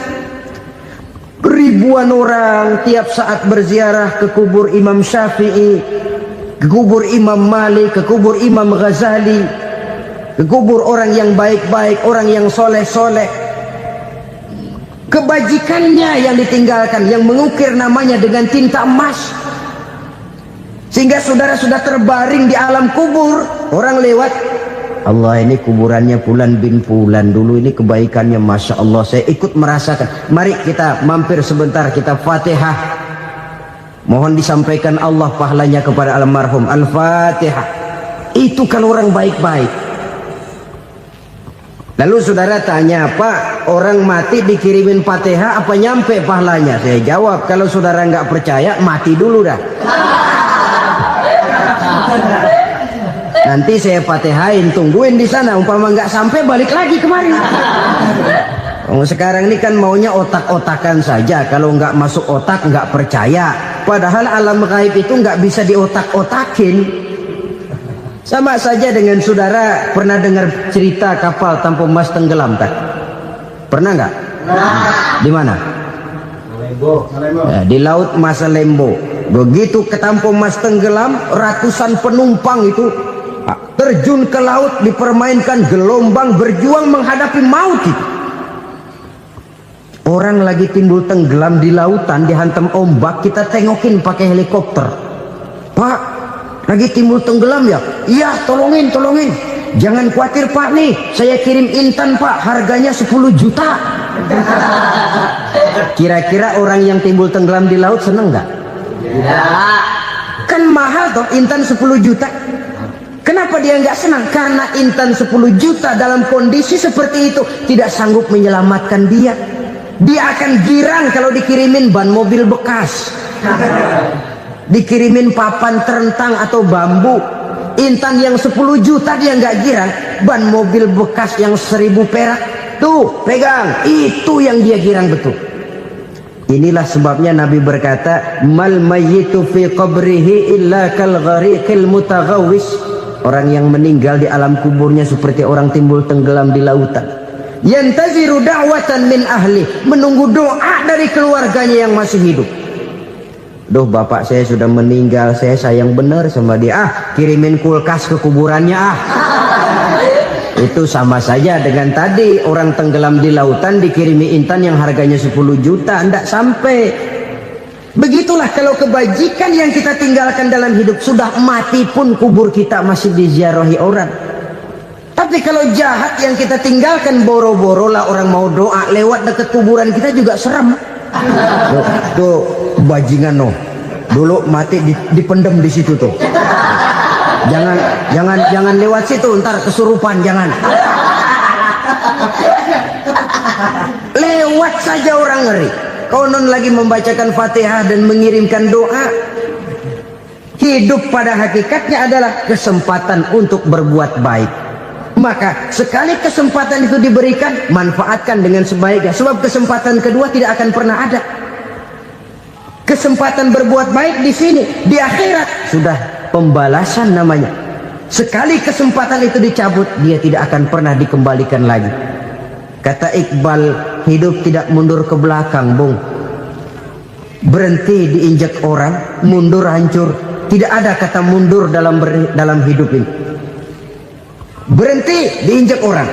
Speaker 2: Ribuan orang tiap saat berziarah ke kubur Imam Syafi'i, ke kubur Imam Malik, ke kubur Imam Ghazali, ke kubur orang yang baik-baik, orang yang soleh-soleh. Kebajikannya yang ditinggalkan, yang mengukir namanya dengan tinta emas, sehingga saudara sudah terbaring di alam kubur. Orang lewat, Allah, ini kuburannya Fulan bin Fulan, dulu ini kebaikannya Masya Allah, saya ikut merasakan. Mari kita mampir sebentar, kita Fatihah, mohon disampaikan Allah pahalanya kepada almarhum. Al-Fatihah. Itu kalau orang baik-baik. Lalu saudara tanya, Pak, orang mati dikirimin Fatihah apa nyampe pahalanya? Saya jawab, kalau saudara nggak percaya, mati dulu dah. Nanti saya Fatihain, tungguin di sana, umpama nggak sampai balik lagi kemari. Sekarang ini kan maunya otak-otakan saja, kalau nggak masuk otak nggak percaya. Padahal alam gaib itu nggak bisa diotak-otakin. Sama saja dengan saudara pernah dengar cerita kapal tanpa emas tenggelam kan? Pernah nggak? Di mana? Ya, di laut Masalembo. Begitu ke Tampo Mas tenggelam, ratusan penumpang itu terjun ke laut, dipermainkan gelombang, berjuang menghadapi maut itu. Orang lagi timbul tenggelam di lautan, dihantam ombak, kita tengokin pakai helikopter. Pak, lagi timbul tenggelam ya? Iya, tolongin. Jangan khawatir Pak, nih saya kirim intan Pak, harganya 10 juta. Kira-kira orang yang timbul tenggelam di laut seneng nggak?
Speaker 3: Tidak.
Speaker 2: Kan mahal toh intan 10 juta. Kenapa dia nggak senang? Karena intan 10 juta dalam kondisi seperti itu tidak sanggup menyelamatkan dia. Dia akan girang kalau dikirimin ban mobil bekas, dikirimin papan terentang atau bambu. Intan yang 10 juta dia nggak girang, ban mobil bekas yang 1000 perak tuh pegang, itu yang dia girang betul. Inilah sebabnya Nabi berkata, mal mayyitu fi qabrihi illa kal ghariqil mutaghawwis. Orang yang meninggal di alam kuburnya seperti orang timbul tenggelam di lautan. Yantaziru da'watan min ahli, menunggu doa dari keluarganya yang masih hidup. Duh, bapak saya sudah meninggal, saya sayang benar sama dia. Kirimin kulkas ke kuburannya Itu sama saja dengan tadi orang tenggelam di lautan dikirimi intan yang harganya 10 juta, tidak sampai. Begitulah kalau kebajikan yang kita tinggalkan dalam hidup, sudah mati pun kubur kita masih diziarahi orang. Tapi kalau jahat yang kita tinggalkan, boro-boro lah orang mau doa lewat dekat kuburan kita juga serem. Tuh bajingan no, dulu mati dipendem di situ tuh. Jangan lewat situ, ntar kesurupan, jangan. Lewat saja orang ngeri. Konon lagi membacakan Fatihah dan mengirimkan doa. Hidup pada hakikatnya adalah kesempatan untuk berbuat baik. Maka sekali kesempatan itu diberikan, manfaatkan dengan sebaiknya. Sebab kesempatan kedua tidak akan pernah ada. Kesempatan berbuat baik di sini, di akhirat sudah pembalasan namanya. Sekali kesempatan itu dicabut, dia tidak akan pernah dikembalikan lagi. Kata Iqbal, hidup tidak mundur ke belakang, Bung. Berhenti diinjak orang, mundur hancur. Tidak ada kata mundur dalam hidup ini. Berhenti diinjak orang,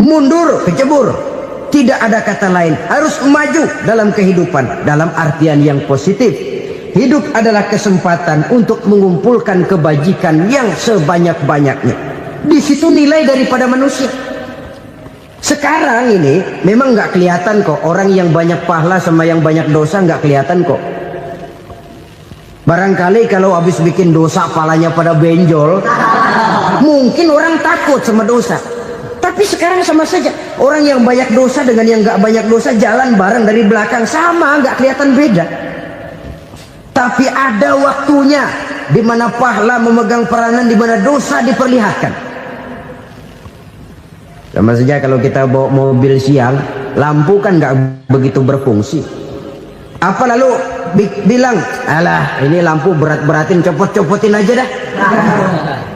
Speaker 2: mundur kecebur. Tidak ada kata lain, harus maju dalam kehidupan dalam artian yang positif. Hidup adalah kesempatan untuk mengumpulkan kebajikan yang sebanyak-banyaknya. Di situ nilai daripada manusia. Sekarang ini memang nggak kelihatan kok, orang yang banyak pahala sama yang banyak dosa nggak kelihatan kok. Barangkali kalau habis bikin dosa palanya pada benjol, mungkin orang takut sama dosa. Tapi sekarang sama saja, orang yang banyak dosa dengan yang nggak banyak dosa jalan bareng dari belakang, sama, nggak kelihatan beda. Tapi ada waktunya di mana pahala memegang peranan, di mana dosa diperlihatkan. Sama saja kalau kita bawa mobil siang, lampu kan nggak begitu berfungsi. Apa lalu bilang, alah ini lampu berat-beratin, copot-copotin aja dah.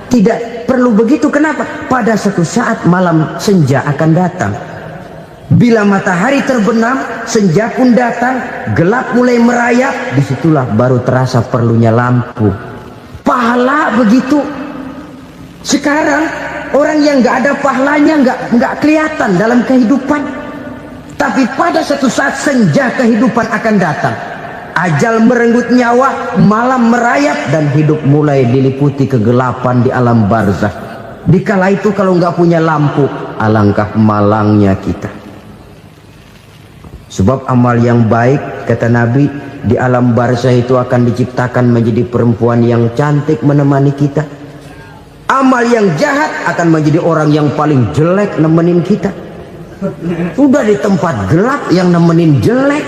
Speaker 2: Tidak perlu begitu. Kenapa? Pada suatu saat malam senja akan datang. Bila matahari terbenam, senja pun datang, gelap mulai merayap, disitulah baru terasa perlunya lampu. Pahala begitu. Sekarang orang yang nggak ada pahalanya nggak kelihatan dalam kehidupan. Tapi pada suatu saat senja kehidupan akan datang. Ajal merenggut nyawa, malam merayap, dan hidup mulai diliputi kegelapan di alam barzakh. Dikala itu kalau nggak punya lampu, alangkah malangnya kita. Sebab amal yang baik, kata Nabi, di alam barzakh itu akan diciptakan menjadi perempuan yang cantik menemani kita. Amal yang jahat akan menjadi orang yang paling jelek nemenin kita. Sudah di tempat gelap yang nemenin jelek.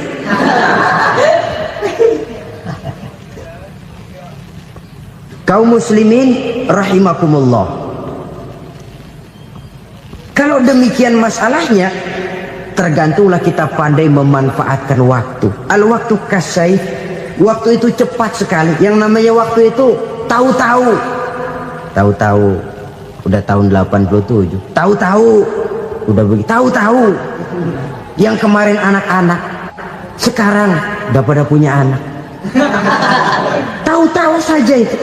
Speaker 2: Kaum muslimin rahimakumullah. Kalau demikian masalahnya, tergantunglah kita pandai memanfaatkan waktu. Al-waktu kasayf, waktu itu cepat sekali. Yang namanya waktu itu tahu-tahu. Tahu-tahu udah tahun 87. Tahu-tahu udah begitu. Tahu-tahu yang kemarin anak-anak, sekarang udah pada punya anak. Tahu-tahu saja itu.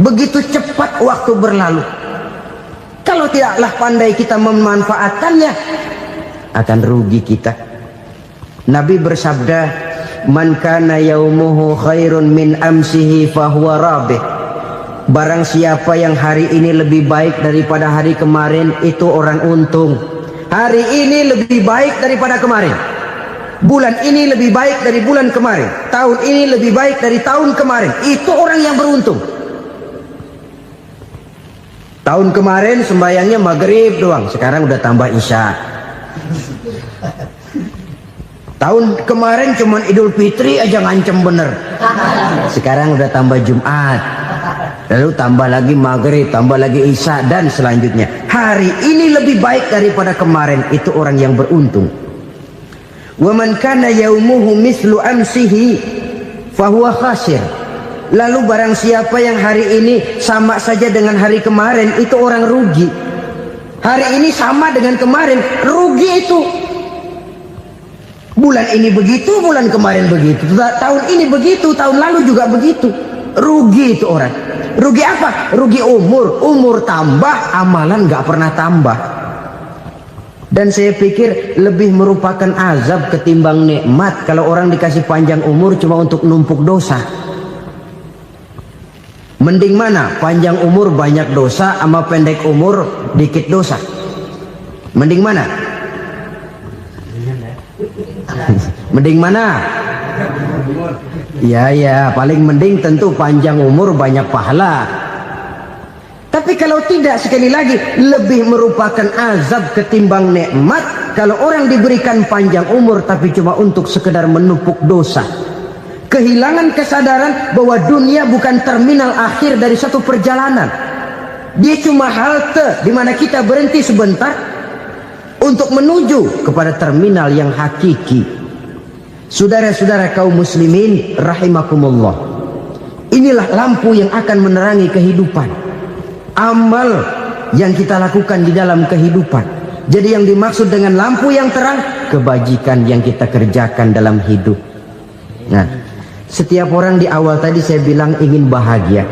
Speaker 2: begitu cepat waktu berlalu. Kalau tidaklah pandai kita memanfaatkannya, akan rugi kita. Nabi bersabda, man kana yaumuhu khairun min amsihi fahuwa rabih. Barang siapa yang hari ini lebih baik daripada hari kemarin, itu orang untung. Hari ini lebih baik daripada kemarin, bulan ini lebih baik dari bulan kemarin, tahun ini lebih baik dari tahun kemarin, itu orang yang beruntung. Tahun kemarin sembayangnya maghrib doang, sekarang udah tambah isya. Tahun kemarin cuman Idul Fitri aja ngancem bener, sekarang udah tambah Jumat, lalu tambah lagi maghrib, tambah lagi isya, dan selanjutnya. Hari ini lebih baik daripada kemarin, itu orang yang beruntung. Wa man kana yaumuhu mislu amsihi fahuwa khasir. Lalu barang siapa yang hari ini sama saja dengan hari kemarin, itu orang rugi. Hari ini sama dengan kemarin, rugi itu. Bulan ini begitu, bulan kemarin begitu, tahun ini begitu, tahun lalu juga begitu. Rugi itu orang. Rugi apa? Rugi umur. Umur tambah, amalan gak pernah tambah. Dan saya pikir lebih merupakan azab ketimbang nikmat kalau orang dikasih panjang umur cuma untuk numpuk dosa. Mending mana? Panjang umur banyak dosa sama pendek umur dikit dosa. Mending mana? Mending mana? Ya, paling mending tentu panjang umur banyak pahala. Tapi kalau tidak, sekali lagi, lebih merupakan azab ketimbang nikmat kalau orang diberikan panjang umur tapi cuma untuk sekedar menumpuk dosa. Kehilangan kesadaran bahwa dunia bukan terminal akhir dari satu perjalanan. Dia cuma halte di mana kita berhenti sebentar untuk menuju kepada terminal yang hakiki. Saudara-saudara kaum muslimin rahimakumullah, inilah lampu yang akan menerangi kehidupan, amal yang kita lakukan di dalam kehidupan. Jadi yang dimaksud dengan lampu yang terang, kebajikan yang kita kerjakan dalam hidup. Nah, setiap orang di awal tadi saya bilang ingin bahagia.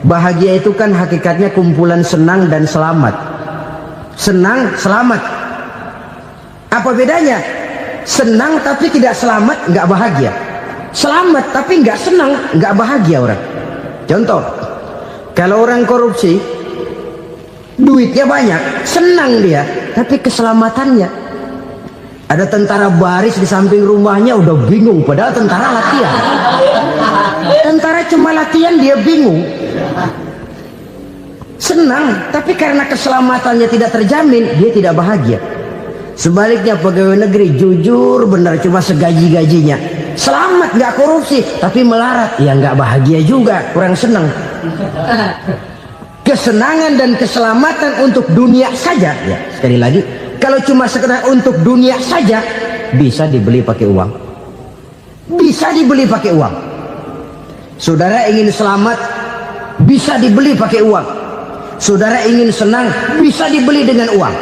Speaker 2: Bahagia itu kan hakikatnya kumpulan senang dan selamat. Senang, selamat. Apa bedanya? Senang tapi tidak selamat, nggak bahagia. Selamat tapi nggak senang, nggak bahagia orang. Contoh, kalau orang korupsi, duitnya banyak, senang dia, tapi keselamatannya. Ada tentara baris di samping rumahnya udah bingung, padahal tentara latihan. Tentara cuma latihan, dia bingung. Senang, tapi karena keselamatannya tidak terjamin, dia tidak bahagia. Sebaliknya pegawai negeri jujur benar, cuma segaji-gajinya, selamat nggak korupsi tapi melarat, ya nggak bahagia juga, kurang senang. Kesenangan dan keselamatan untuk dunia saja, ya sekali lagi, kalau cuma sekedar untuk dunia saja, bisa dibeli pakai uang, bisa dibeli pakai uang. Saudara ingin selamat, bisa dibeli pakai uang. Saudara ingin senang, bisa dibeli dengan uang.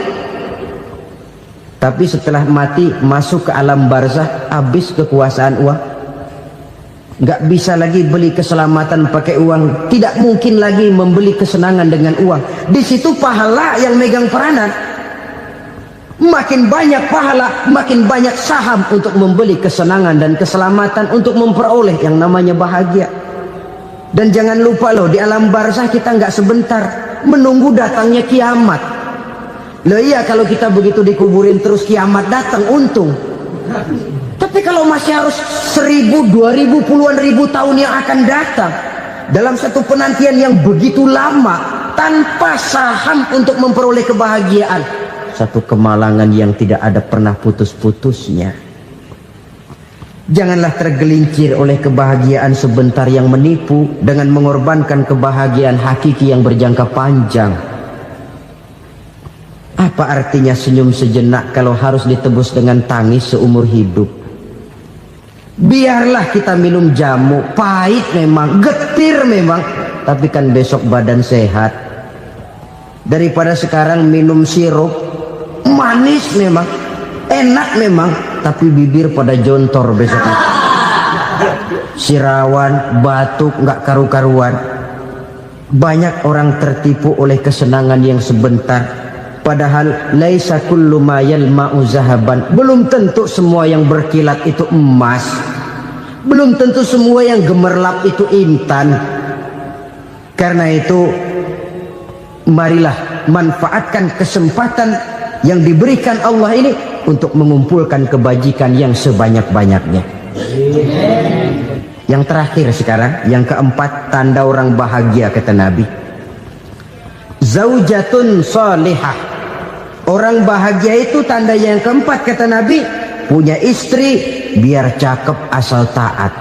Speaker 2: Tapi setelah mati, masuk ke alam barzah, habis kekuasaan uang. Nggak bisa lagi beli keselamatan pakai uang. Tidak mungkin lagi membeli kesenangan dengan uang. Di situ pahala yang megang peranan. Makin banyak pahala, makin banyak saham untuk membeli kesenangan dan keselamatan, untuk memperoleh yang namanya bahagia. Dan jangan lupa loh, di alam barzah kita nggak sebentar, menunggu datangnya kiamat. Loh iya, kalau kita begitu dikuburin terus kiamat datang, untung. Tapi kalau masih harus 1000, 2000, puluhan ribu tahun yang akan datang, dalam satu penantian yang begitu lama, tanpa saham untuk memperoleh kebahagiaan, satu kemalangan yang tidak ada pernah putus-putusnya. Janganlah tergelincir oleh kebahagiaan sebentar yang menipu dengan mengorbankan kebahagiaan hakiki yang berjangka panjang. Apa artinya senyum sejenak kalau harus ditebus dengan tangis seumur hidup? Biarlah kita minum jamu, pahit memang, getir memang, tapi kan besok badan sehat. Daripada sekarang minum sirup, manis memang, enak memang, tapi bibir pada jontor besoknya. Sirawan, batuk, nggak karu-karuan. Banyak orang tertipu oleh kesenangan yang sebentar, padahal laisa kullu ma yalma'u zahaban. Belum tentu semua yang berkilat itu emas, belum tentu semua yang gemerlap itu intan. Karena itu marilah manfaatkan kesempatan yang diberikan Allah ini untuk mengumpulkan kebajikan yang sebanyak-banyaknya. Yang terakhir sekarang, yang keempat, tanda orang bahagia kata Nabi. Zaujatun salihah. Orang bahagia itu tanda yang keempat kata Nabi, punya istri biar cakep asal taat.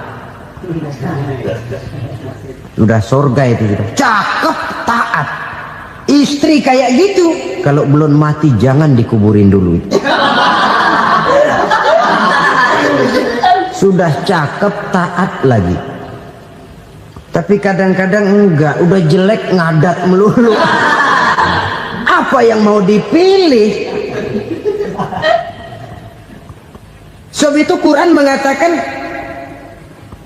Speaker 2: Sudah surga itu, cakep taat. Istri kayak gitu, kalau belum mati jangan dikuburin dulu. Sudah cakep taat lagi, tapi kadang-kadang enggak, udah jelek ngadat melulu. Apa yang mau dipilih? Sebab itu Quran mengatakan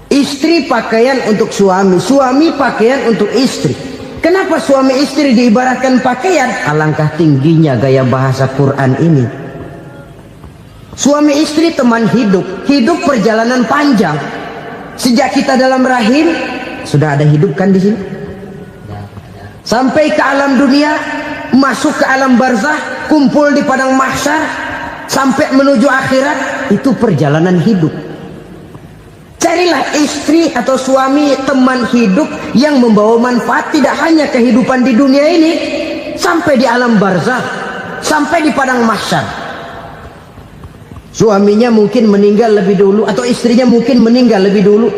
Speaker 2: istri pakaian untuk suami, suami pakaian untuk istri. Kenapa suami istri diibaratkan pakaian? Alangkah tingginya gaya bahasa Quran ini. Suami istri teman hidup, hidup perjalanan panjang. Sejak kita dalam rahim sudah ada hidup kan di sini. Sampai ke alam dunia, masuk ke alam barzah, kumpul di padang mahsyar, sampai menuju akhirat, itu perjalanan hidup. Carilah istri atau suami teman hidup yang membawa manfaat tidak hanya kehidupan di dunia ini, sampai di alam barzah, sampai di padang mahsyar. Suaminya mungkin meninggal lebih dulu, atau istrinya mungkin meninggal lebih dulu,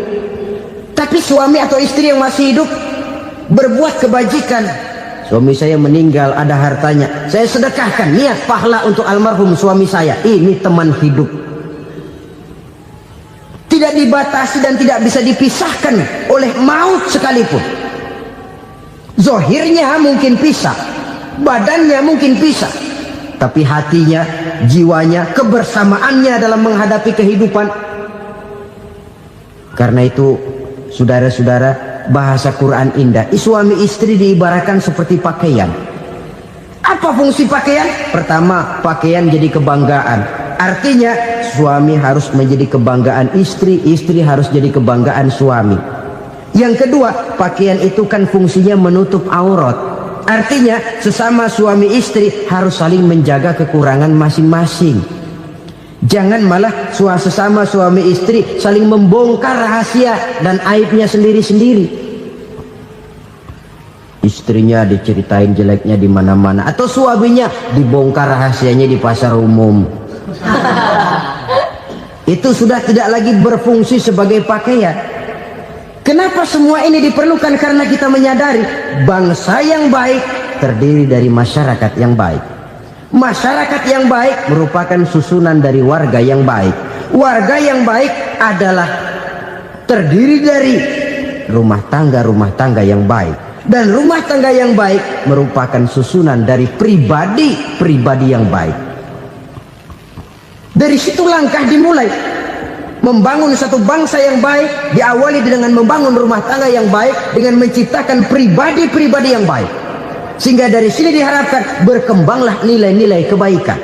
Speaker 2: tapi suami atau istri yang masih hidup berbuat kebajikan. Suami saya meninggal, ada hartanya, saya sedekahkan, niat pahala untuk almarhum suami saya. Ini teman hidup, tidak dibatasi dan tidak bisa dipisahkan oleh maut sekalipun. Zohirnya mungkin pisah, badannya mungkin pisah, tapi hatinya, jiwanya, kebersamaannya dalam menghadapi kehidupan. Karena itu saudara-saudara, bahasa Quran indah. Suami istri diibaratkan seperti pakaian. Apa fungsi pakaian? Pertama, pakaian jadi kebanggaan. Artinya suami harus menjadi kebanggaan istri, istri harus jadi kebanggaan suami. Yang kedua, pakaian itu kan fungsinya menutup aurat. Artinya sesama suami istri harus saling menjaga kekurangan masing-masing. Jangan malah sesama suami istri saling membongkar rahasia dan aibnya sendiri-sendiri. Istrinya diceritain jeleknya di mana-mana, atau suaminya dibongkar rahasianya di pasar umum. Itu sudah tidak lagi berfungsi sebagai pakaian. Kenapa semua ini diperlukan? Karena kita menyadari bangsa yang baik terdiri dari masyarakat yang baik. Masyarakat yang baik merupakan susunan dari warga yang baik. Warga yang baik adalah terdiri dari rumah tangga yang baik. Dan rumah tangga yang baik merupakan susunan dari pribadi yang baik. Dari situ langkah dimulai. Membangun satu bangsa yang baik diawali dengan membangun rumah tangga yang baik, dengan menciptakan pribadi-pribadi yang baik. Sehingga dari sini diharapkan berkembanglah nilai-nilai kebaikan.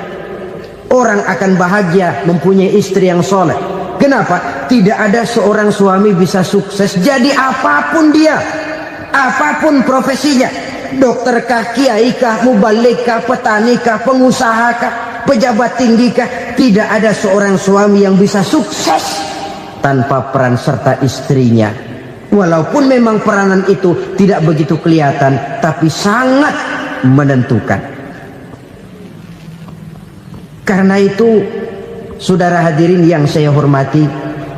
Speaker 2: Orang akan bahagia mempunyai istri yang soleh. Kenapa? Tidak ada seorang suami bisa sukses jadi apapun dia, apapun profesinya. Dokterkah, kiaikah, mubalikah, petanikah, pengusahakah, pejabat tinggikah, tidak ada seorang suami yang bisa sukses tanpa peran serta istrinya. Walaupun memang peranan itu tidak begitu kelihatan, tapi sangat menentukan. Karena itu, saudara hadirin yang saya hormati,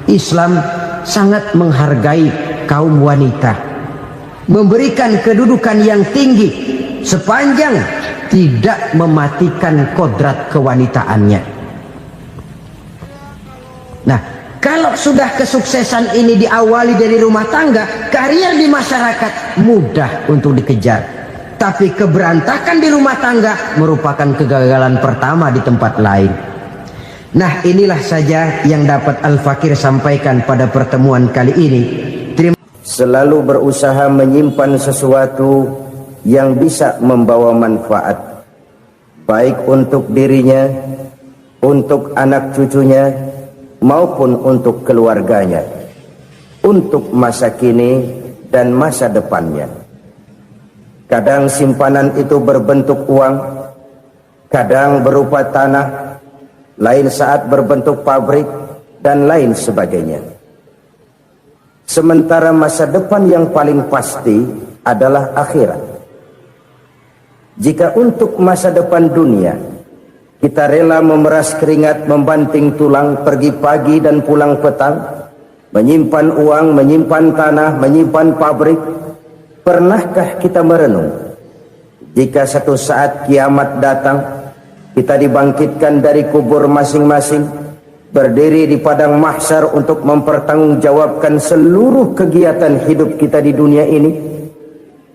Speaker 2: Islam sangat menghargai kaum wanita, memberikan kedudukan yang tinggi sepanjang tidak mematikan kodrat kewanitaannya. Nah, kalau sudah kesuksesan ini diawali dari rumah tangga, karier di masyarakat mudah untuk dikejar. Tapi keberantakan di rumah tangga merupakan kegagalan pertama di tempat lain. Nah, inilah saja yang dapat Al-Fakir sampaikan pada pertemuan kali ini.
Speaker 1: selalu berusaha menyimpan sesuatu yang bisa membawa manfaat, baik untuk dirinya, untuk anak cucunya, maupun untuk keluarganya, untuk masa kini dan masa depannya. Kadang simpanan itu berbentuk uang, kadang berupa tanah, lain saat berbentuk pabrik, dan lain sebagainya. Sementara masa depan yang paling pasti adalah akhirat. Jika untuk masa depan dunia kita rela memeras keringat, membanting tulang, pergi pagi dan pulang petang, menyimpan uang, menyimpan tanah, menyimpan pabrik, pernahkah kita merenung jika satu saat kiamat datang, kita dibangkitkan dari kubur masing-masing, berdiri di padang mahsyar untuk mempertanggungjawabkan seluruh kegiatan hidup kita di dunia ini,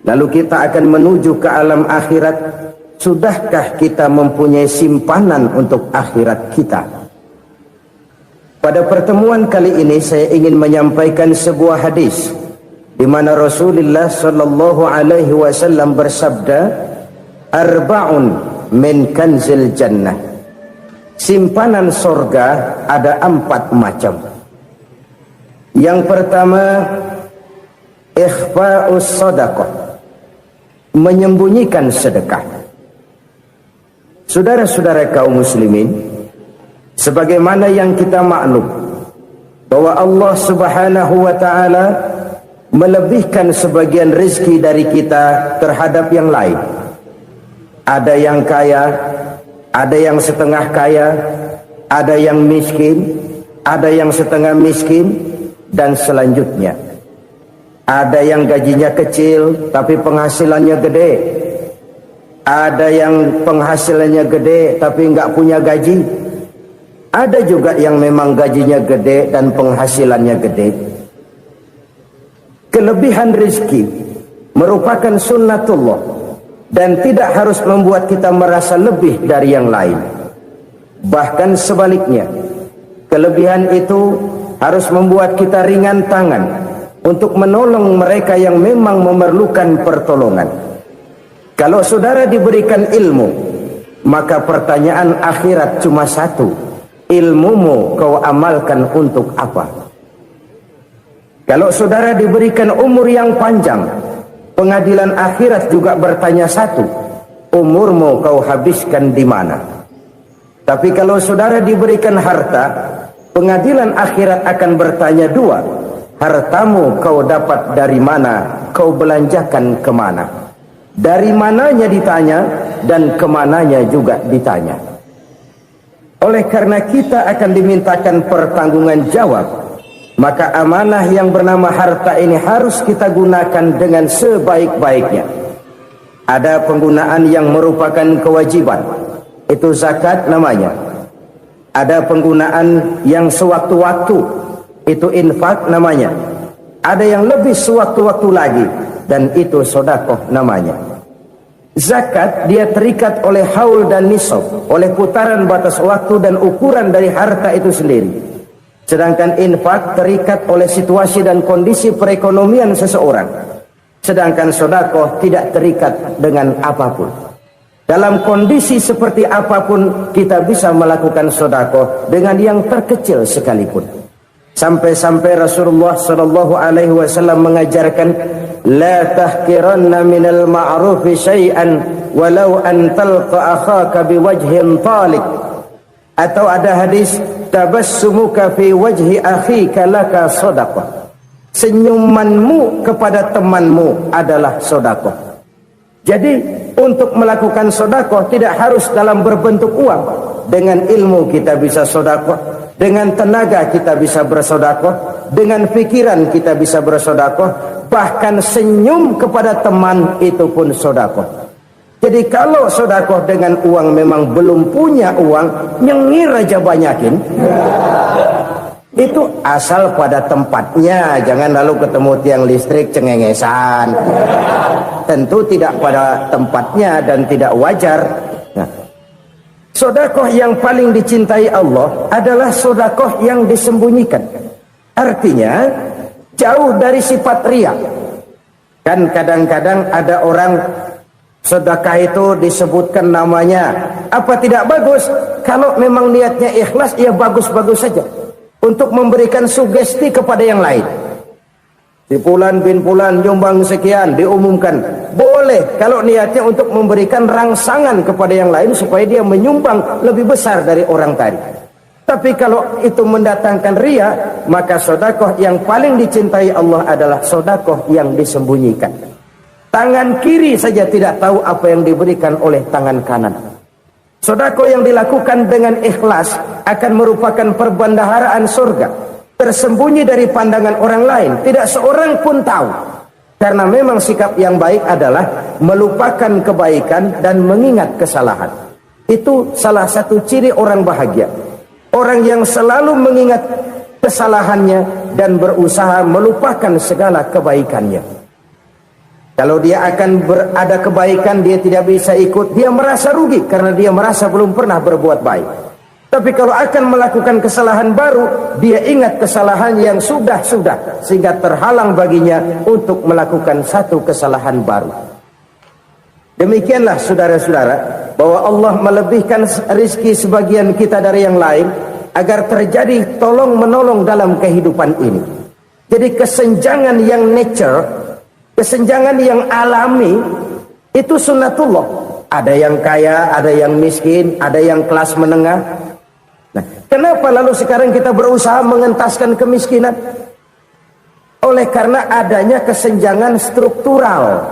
Speaker 1: lalu kita akan menuju ke alam akhirat. Sudahkah kita mempunyai simpanan untuk akhirat kita? Pada pertemuan kali ini saya ingin menyampaikan sebuah hadis di mana Rasulullah sallallahu alaihi wasallam bersabda, "Arba'un min kanzil jannah." Simpanan sorga ada 4 macam. Yang pertama, ikhfa'us sadaqah, menyembunyikan sedekah. Saudara-saudara kaum muslimin, sebagaimana yang kita maklum bahwa Allah Subhanahu wa taala melebihkan sebagian rezeki dari kita terhadap yang lain. Ada yang kaya, ada yang setengah kaya, ada yang miskin, ada yang setengah miskin, dan selanjutnya. Ada yang gajinya kecil tapi penghasilannya gede. Ada yang penghasilannya gede tapi nggak punya gaji. Ada juga yang memang gajinya gede dan penghasilannya gede. Kelebihan rezeki merupakan sunnatullah dan tidak harus membuat kita merasa lebih dari yang lain. Bahkan sebaliknya, kelebihan itu harus membuat kita ringan tangan untuk menolong mereka yang memang memerlukan pertolongan. Kalau saudara diberikan ilmu, maka pertanyaan akhirat cuma satu: ilmumu kau amalkan untuk apa? Kalau saudara diberikan umur yang panjang, pengadilan akhirat juga bertanya satu: umurmu kau habiskan di mana? Tapi kalau saudara diberikan harta, pengadilan akhirat akan bertanya 2: hartamu kau dapat dari mana? Kau belanjakan kemana? Dari mananya ditanya dan kemananya juga ditanya. Oleh karena kita akan dimintakan pertanggungan jawab, maka amanah yang bernama harta ini harus kita gunakan dengan sebaik-baiknya. Ada penggunaan yang merupakan kewajiban, itu zakat namanya. Ada penggunaan yang sewaktu-waktu, itu infak namanya. Ada yang lebih sewaktu-waktu lagi, dan itu sedekah namanya. Zakat dia terikat oleh haul dan nisab, oleh putaran batas waktu dan ukuran dari harta itu sendiri. Sedangkan infak terikat oleh situasi dan kondisi perekonomian seseorang. Sedangkan sedekah tidak terikat dengan apapun. Dalam kondisi seperti apapun kita bisa melakukan sedekah dengan yang terkecil sekalipun. Sampai-sampai Rasulullah sallallahu alaihi wasallam mengajarkan, la tahkiranna minal ma'rufi syai'an walau an talqa akhaka biwajhin talik. Atau ada hadis, tabassumuka fi wajhi akhika laka shadaqah. Senyumanmu kepada temanmu adalah sedekah. Jadi untuk melakukan sedekah tidak harus dalam berbentuk uang. Dengan ilmu kita bisa sedekah, dengan tenaga kita bisa bersedekah, dengan pikiran kita bisa bersedekah, bahkan senyum kepada teman itu pun sedekah. Jadi kalau sedekah dengan uang memang belum punya uang, nyengir aja banyakin. Itu asal pada tempatnya, jangan lalu ketemu tiang listrik cengengesan. Tentu tidak pada tempatnya dan tidak wajar. Nah, sedekah yang paling dicintai Allah adalah sedekah yang disembunyikan. Artinya, jauh dari sifat riya. Kan kadang-kadang ada orang sedekah itu disebutkan namanya, apa tidak bagus? Kalau memang niatnya ikhlas, ya bagus-bagus saja untuk memberikan sugesti kepada yang lain. Si Fulan bin Fulan nyumbang sekian, diumumkan. Boleh kalau niatnya untuk memberikan rangsangan kepada yang lain supaya dia menyumbang lebih besar dari orang tadi. Tapi kalau itu mendatangkan riya, maka sedekah yang paling dicintai Allah adalah sedekah yang disembunyikan. Tangan kiri saja tidak tahu apa yang diberikan oleh tangan kanan. Sedekah yang dilakukan dengan ikhlas akan merupakan perbendaharaan surga, tersembunyi dari pandangan orang lain, tidak seorang pun tahu. Karena memang sikap yang baik adalah melupakan kebaikan dan mengingat kesalahan. Itu salah satu ciri orang bahagia. Orang yang selalu mengingat kesalahannya dan berusaha melupakan segala kebaikannya. Kalau dia akan ada kebaikan, dia tidak bisa ikut, dia merasa rugi karena dia merasa belum pernah berbuat baik. Tapi kalau akan melakukan kesalahan baru, dia ingat kesalahan yang sudah-sudah, sehingga terhalang baginya untuk melakukan satu kesalahan baru. Demikianlah saudara-saudara, bahwa Allah melebihkan rizki sebagian kita dari yang lain, agar terjadi tolong-menolong dalam kehidupan ini. Jadi kesenjangan yang nature, kesenjangan yang alami, itu sunnatullah. Ada yang kaya, ada yang miskin, ada yang kelas menengah. Nah, kenapa lalu sekarang kita berusaha mengentaskan kemiskinan? Oleh karena adanya kesenjangan struktural.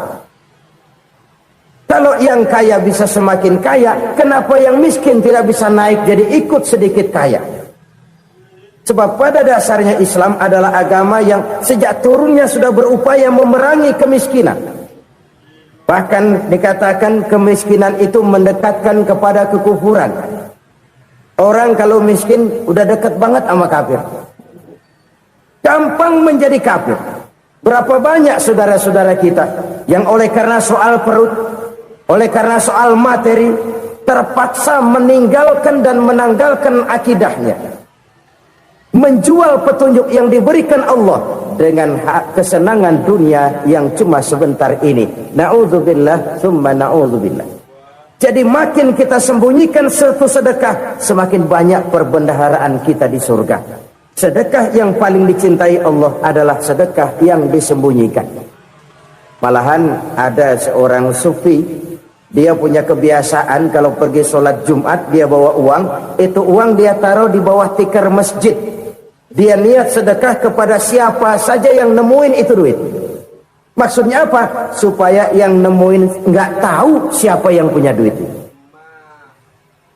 Speaker 1: Kalau yang kaya bisa semakin kaya, kenapa yang miskin tidak bisa naik jadi ikut sedikit kaya? Sebab pada dasarnya Islam adalah agama yang sejak turunnya sudah berupaya memerangi kemiskinan. Bahkan dikatakan kemiskinan itu mendekatkan kepada kekufuran. Orang kalau miskin udah dekat banget sama kafir. Gampang menjadi kafir. Berapa banyak saudara-saudara kita yang oleh karena soal perut, oleh karena soal materi, terpaksa meninggalkan dan menanggalkan akidahnya, menjual petunjuk yang diberikan Allah dengan kesenangan dunia yang cuma sebentar ini. Na'udzubillah summa na'udzubillah. Jadi makin kita sembunyikan satu sedekah, semakin banyak perbendaharaan kita di surga. Sedekah yang paling dicintai Allah adalah sedekah yang disembunyikan. Malahan ada seorang sufi, dia punya kebiasaan kalau pergi sholat Jumat dia bawa uang, itu uang dia taruh di bawah tikar masjid. Dia niat sedekah kepada siapa saja yang nemuin itu duit. Maksudnya apa? Supaya yang nemuin nggak tahu siapa yang punya duit itu.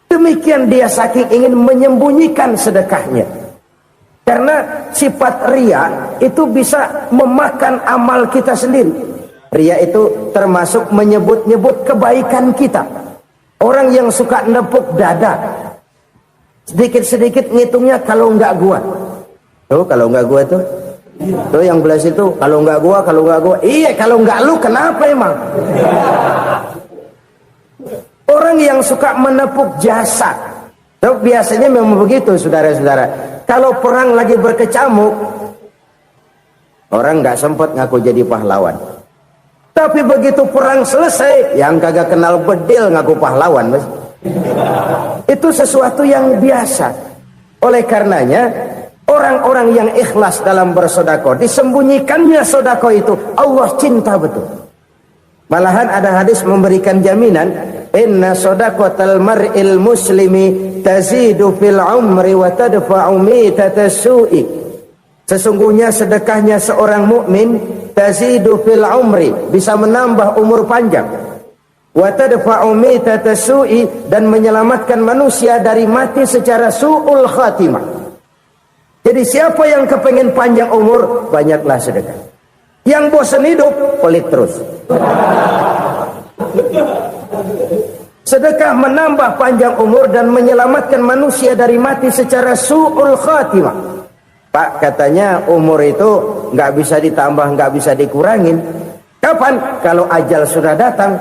Speaker 1: Demikian dia saking ingin menyembunyikan sedekahnya. Karena sifat riya itu bisa memakan amal kita sendiri. Riya itu termasuk menyebut-nyebut kebaikan kita. Orang yang suka nepuk dada, sedikit-sedikit ngitungnya kalau nggak gua. Tuh kalau nggak gua tuh yang belas itu kalau nggak gua. Iya kalau nggak lu kenapa emang? Orang yang suka menepuk jasa, tuh biasanya memang begitu saudara-saudara. Kalau perang lagi berkecamuk, orang nggak sempat ngaku jadi pahlawan. Tapi begitu perang selesai, yang kagak kenal bedil ngaku pahlawan, mas. Itu sesuatu yang biasa. Oleh karenanya, orang-orang yang ikhlas dalam bersedekah, disembunyikannya sedekah itu, Allah cinta betul. Malahan ada hadis memberikan jaminan, inna sedaqatal mar'il muslimi tazidu fil umri wa tadfa'u mitatas su'i. Sesungguhnya sedekahnya seorang mukmin tazidu fil umri, bisa menambah umur panjang, wa tadfa'u mitatas su'i, dan menyelamatkan manusia dari mati secara su'ul khatimah. Jadi siapa yang kepengen panjang umur, banyaklah sedekah. Yang bosan hidup, pelit terus. Sedekah menambah panjang umur dan menyelamatkan manusia dari mati secara su'ul khatimah. Pak, katanya umur itu nggak bisa ditambah, nggak bisa dikurangin. Kapan? Kalau ajal sudah datang.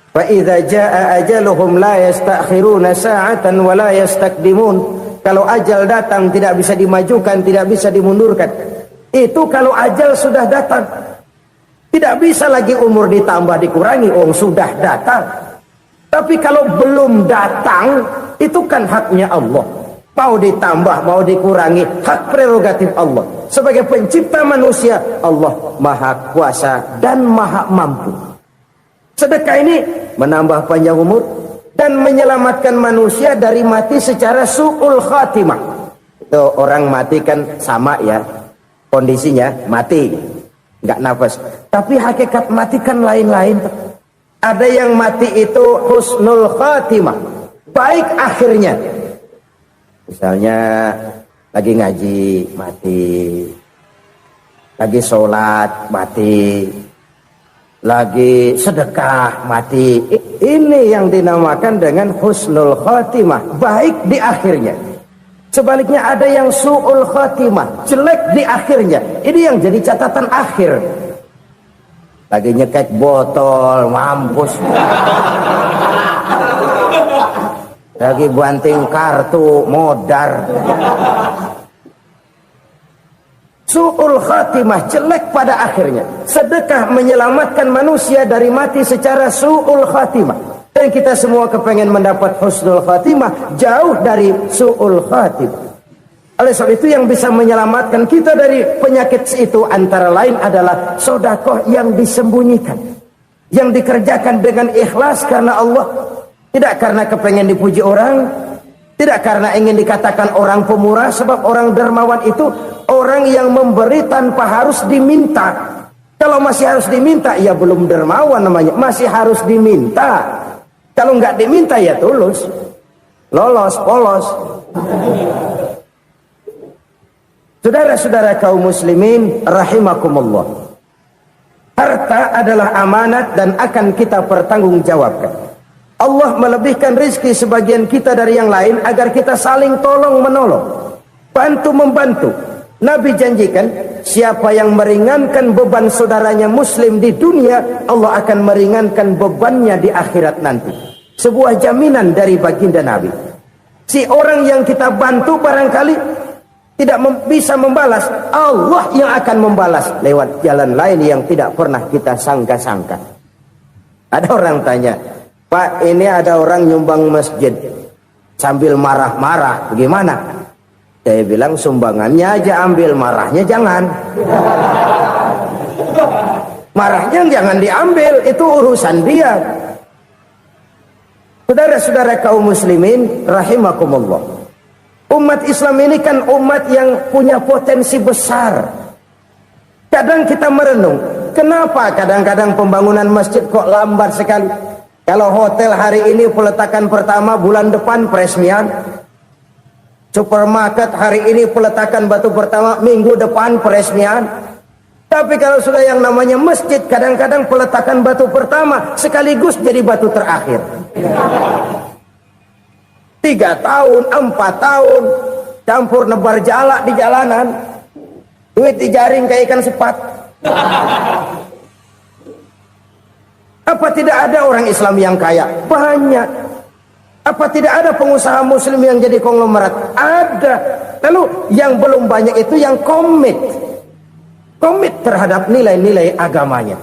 Speaker 1: Fa idza jaa ajaluhum la yastakhiruna sa'atan wa la yastakdimun. Kalau ajal datang tidak bisa dimajukan, tidak bisa dimundurkan. Itu kalau ajal sudah datang. Tidak bisa lagi umur ditambah dikurangi, sudah datang. Tapi kalau belum datang, itu kan haknya Allah. Mau ditambah, mau dikurangi, hak prerogatif Allah. Sebagai pencipta manusia, Allah maha kuasa dan maha mampu. Sedekah ini menambah panjang umur dan menyelamatkan manusia dari mati secara su'ul khatimah. Itu orang mati kan sama ya, kondisinya mati, nggak nafas. Tapi hakikat mati kan lain-lain. Ada yang mati itu husnul khatimah, baik akhirnya. Misalnya lagi ngaji mati, lagi sholat mati, lagi sedekah mati. Ini yang dinamakan dengan husnul khatimah, baik di akhirnya. Sebaliknya ada yang su'ul khatimah, jelek di akhirnya. Ini yang jadi catatan akhir. Lagi nyekek botol, mampus. Lagi banting kartu, modar. Su'ul khatimah, jelek pada akhirnya. Sedekah menyelamatkan manusia dari mati secara su'ul khatimah. Dan kita semua kepengen mendapat husnul khatimah, jauh dari su'ul khatimah. Oleh sebab itu yang bisa menyelamatkan kita dari penyakit itu antara lain adalah sedekah yang disembunyikan, yang dikerjakan dengan ikhlas karena Allah, tidak karena kepengen dipuji orang, tidak karena ingin dikatakan orang pemurah. Sebab orang dermawan itu orang yang memberi tanpa harus diminta. Kalau masih harus diminta, ya belum dermawan namanya, masih harus diminta. Kalau nggak diminta ya tulus, lolos, polos. Saudara-saudara kaum muslimin rahimakumullah, harta adalah amanat dan akan kita pertanggungjawabkan. Allah melebihkan rizki sebagian kita dari yang lain agar kita saling tolong menolong, bantu membantu. Nabi janjikan, siapa yang meringankan beban saudaranya muslim di dunia, Allah akan meringankan bebannya di akhirat nanti. Sebuah jaminan dari baginda Nabi. Si orang yang kita bantu barangkali tidak bisa membalas, Allah yang akan membalas lewat jalan lain yang tidak pernah kita sangka-sangka. Ada orang tanya, Pak, ini ada orang nyumbang masjid sambil marah-marah, bagaimana? Saya bilang sumbangannya aja ambil, marahnya jangan. Marahnya jangan diambil, itu urusan dia. Saudara-saudara kaum muslimin rahimakumullah, umat Islam ini kan umat yang punya potensi besar. Kadang kita merenung, kenapa kadang-kadang pembangunan masjid kok lambat sekali? Kalau hotel hari ini peletakan pertama, bulan depan peresmian. Supermarket hari ini peletakan batu pertama, minggu depan peresmian. Tapi kalau sudah yang namanya masjid, kadang-kadang peletakan batu pertama sekaligus jadi batu terakhir. 3 tahun, 4 tahun, campur nebar jalak di jalanan, duit dijaring kayak ikan sepat. Apa tidak ada orang Islam yang kaya? Banyak. Apa tidak ada pengusaha muslim yang jadi konglomerat? Ada. Lalu yang belum banyak itu yang komit terhadap nilai-nilai agamanya.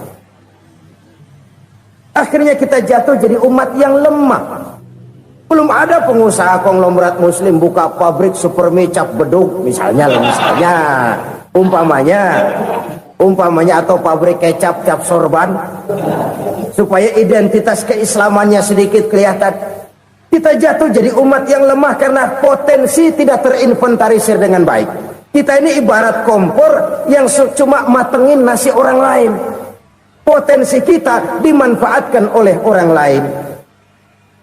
Speaker 1: Akhirnya kita jatuh jadi umat yang lemah. Belum ada pengusaha konglomerat muslim buka pabrik supermi cap beduk misalnya umpamanya atau pabrik kecap cap sorban supaya identitas keislamannya sedikit kelihatan. Kita jatuh jadi umat yang lemah karena potensi tidak terinventarisir dengan baik. Kita ini ibarat kompor yang cuma matengin nasi orang lain. Potensi kita dimanfaatkan oleh orang lain.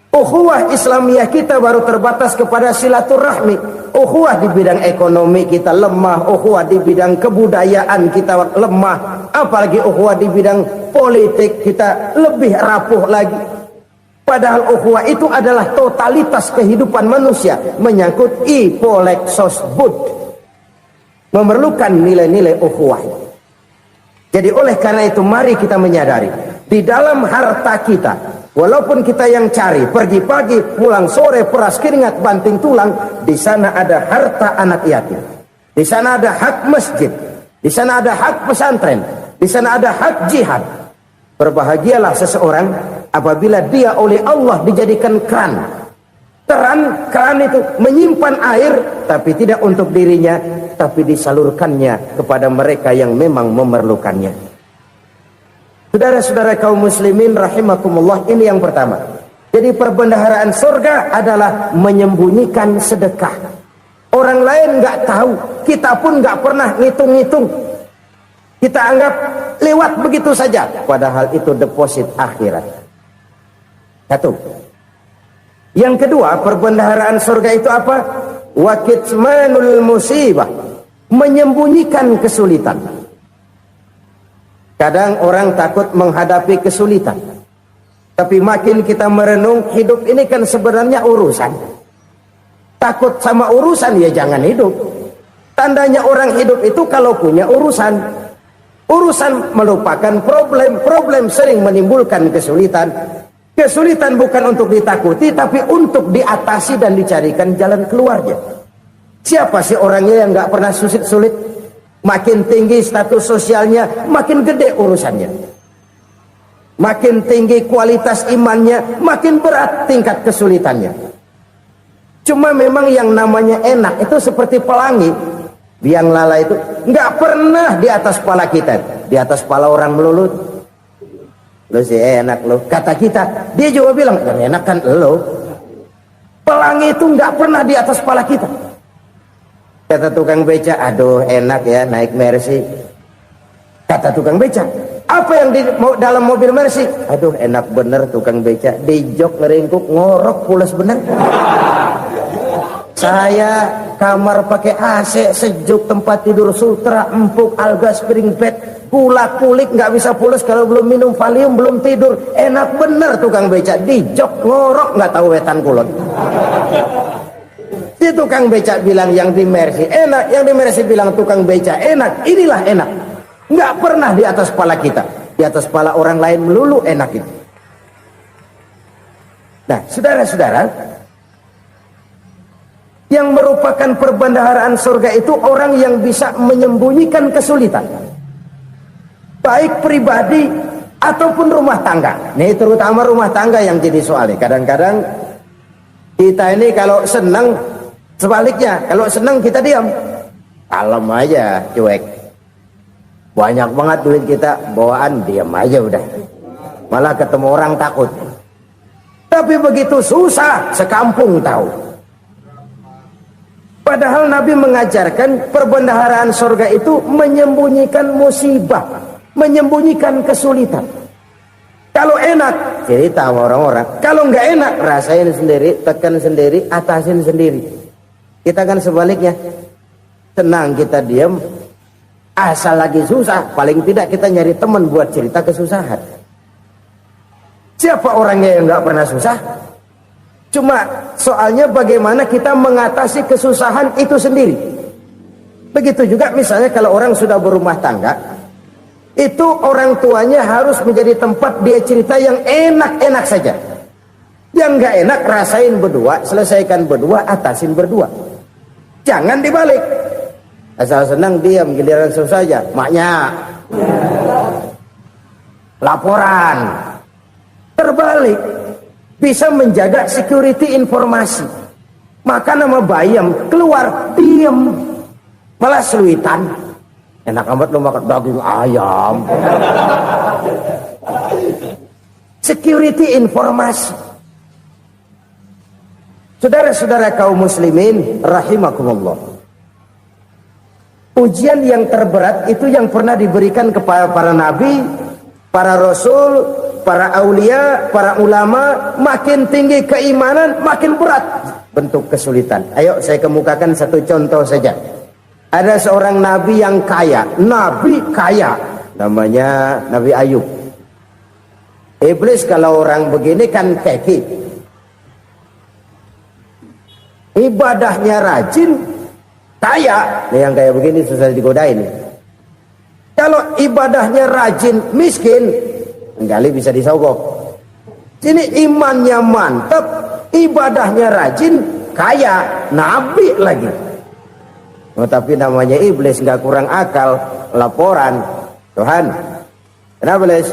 Speaker 1: Ukhuwah Islamiyah kita baru terbatas kepada silaturahmi. Ukhuwah di bidang ekonomi kita lemah, ukhuwah di bidang kebudayaan kita lemah, apalagi ukhuwah di bidang politik kita lebih rapuh lagi. Padahal ukhuwah itu adalah totalitas kehidupan manusia, menyangkut ipolek sosbud, memerlukan nilai-nilai ukhuwah. Jadi oleh karena itu mari kita menyadari, di dalam harta kita, walaupun kita yang cari, pergi pagi, pulang sore, peras keringat, banting tulang, di sana ada harta anak yatim. Di sana ada hak masjid. Di sana ada hak pesantren, di sana ada hak jihad. Berbahagialah seseorang apabila dia oleh Allah dijadikan keran. Keran itu menyimpan air, tapi tidak untuk dirinya, tapi disalurkannya kepada mereka yang memang memerlukannya. Saudara-saudara kaum muslimin rahimakumullah, ini yang pertama. Jadi perbendaharaan surga adalah menyembunyikan sedekah. Orang lain nggak tahu, kita pun nggak pernah ngitung-ngitung. Kita anggap lewat begitu saja, padahal itu deposit akhirat. Satu. Yang kedua, perbendaharaan surga itu apa? Wa kitmanul musibah, menyembunyikan kesulitan. Kadang orang takut menghadapi kesulitan, tapi makin kita merenung, hidup ini kan sebenarnya urusan. Takut sama urusan, ya jangan hidup. Tandanya orang hidup itu kalau punya urusan. Urusan melupakan problem. Problem sering menimbulkan kesulitan. Kesulitan bukan untuk ditakuti, tapi untuk diatasi dan dicarikan jalan keluarnya. Siapa sih orangnya yang gak pernah sulit-sulit? Makin tinggi status sosialnya, makin gede urusannya. Makin tinggi kualitas imannya, makin berat tingkat kesulitannya. Cuma memang yang namanya enak itu seperti pelangi. Biang lala itu nggak pernah di atas kepala kita, di atas kepala orang melulu. Lo sih enak lo, kata kita. Dia juga bilang yang enak kan lo. Pelangi itu nggak pernah di atas kepala kita. Kata tukang beca, aduh enak ya naik Mercy. Kata tukang beca, apa yang di dalam mobil Mercy? Aduh enak bener tukang beca, di jok ngeringkuk ngorok pulas bener. Saya kamar pakai AC sejuk, tempat tidur sutra empuk, alga spring bed, kulak kulik nggak bisa pulas kalau belum minum Valium, belum tidur. Enak bener tukang beca, di jok ngorok nggak tahu wetan kulon. Si tukang beca bilang yang di Mercy enak, yang di Mercy bilang tukang beca enak. Inilah enak, nggak pernah di atas kepala kita, di atas kepala orang lain melulu enak itu. Nah, saudara-saudara, yang merupakan perbendaharaan surga itu orang yang bisa menyembunyikan kesulitan, baik pribadi ataupun rumah tangga. Nih terutama rumah tangga yang jadi soalnya. Kadang-kadang kita ini kalau senang, sebaliknya kalau senang kita diam, kalem aja, cuek. Banyak banget duit kita bawaan, diam aja udah. Malah ketemu orang takut. Tapi begitu susah, sekampung tahu. Padahal Nabi mengajarkan perbendaharaan surga itu menyembunyikan musibah, menyembunyikan kesulitan. Kalau enak, cerita sama orang-orang. Kalau nggak enak, rasain sendiri, tekan sendiri, atasin sendiri. Kita kan sebaliknya, tenang kita diam, asal lagi susah, paling tidak kita nyari teman buat cerita kesusahan. Siapa orangnya yang nggak pernah susah? Cuma soalnya bagaimana kita mengatasi kesusahan itu sendiri. Begitu juga misalnya kalau orang sudah berumah tangga, itu orang tuanya harus menjadi tempat dia cerita yang enak-enak saja. Yang nggak enak rasain berdua, selesaikan berdua, atasin berdua. Jangan dibalik. Asal senang diam, giliran susah saja. Maknya laporan. Terbalik. Bisa menjaga security informasi. Maka nama bayam keluar diam, malah seluitan. Enak amat lo makan daging ayam. Security informasi. Saudara-saudara kaum muslimin rahimakumullah, ujian yang terberat itu yang pernah diberikan kepada para nabi, para rasul, para aulia, para ulama. Makin tinggi keimanan, makin berat bentuk kesulitan. Ayo saya kemukakan satu contoh saja. Ada seorang nabi yang kaya, nabi kaya, namanya Nabi Ayub. Iblis kalau orang begini kan keki, ibadahnya rajin, kaya. Nih yang kayak begini susah digodain. Kalau ibadahnya rajin, miskin, kali bisa disogok. Sini imannya mantap, ibadahnya rajin, kaya, nabi lagi. Oh, tapi namanya iblis nggak kurang akal. laporan. Tuhan, kenapa Les?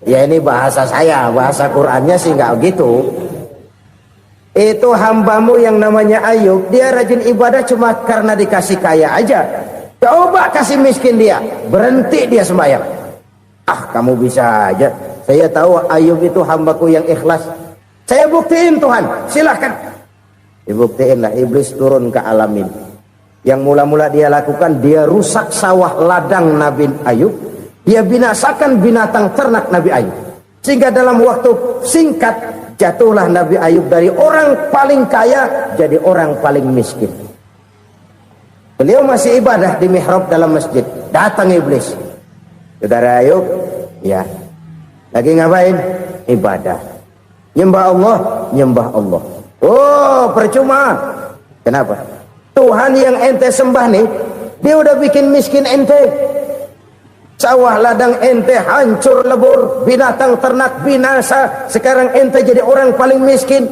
Speaker 1: Ya ini bahasa saya, bahasa Qur'annya sih nggak gitu. Itu hambamu yang namanya Ayub, dia rajin ibadah cuma karena dikasih kaya aja. Coba kasih miskin dia, berhenti dia sembahyang. Ah, kamu bisa aja. Saya tahu Ayub itu hambaku yang ikhlas. Saya buktiin Tuhan, silahkan. Dibuktiin lah, iblis turun ke alam ini. Yang mula-mula dia lakukan, dia rusak sawah ladang Nabi Ayub. Dia binasakan binatang ternak Nabi Ayub. Sehingga dalam waktu singkat, jatuhlah Nabi Ayub dari orang paling kaya, jadi orang paling miskin. Beliau masih ibadah di mihrab dalam masjid. Datang iblis. Saudara Ayub, ya, lagi ngapain? Ibadah. Nyembah Allah, nyembah Allah. Oh, percuma. Kenapa? Tuhan yang ente sembah nih, dia udah bikin miskin ente. Sawah ladang ente hancur lebur, binatang ternak binasa. Sekarang ente jadi orang paling miskin.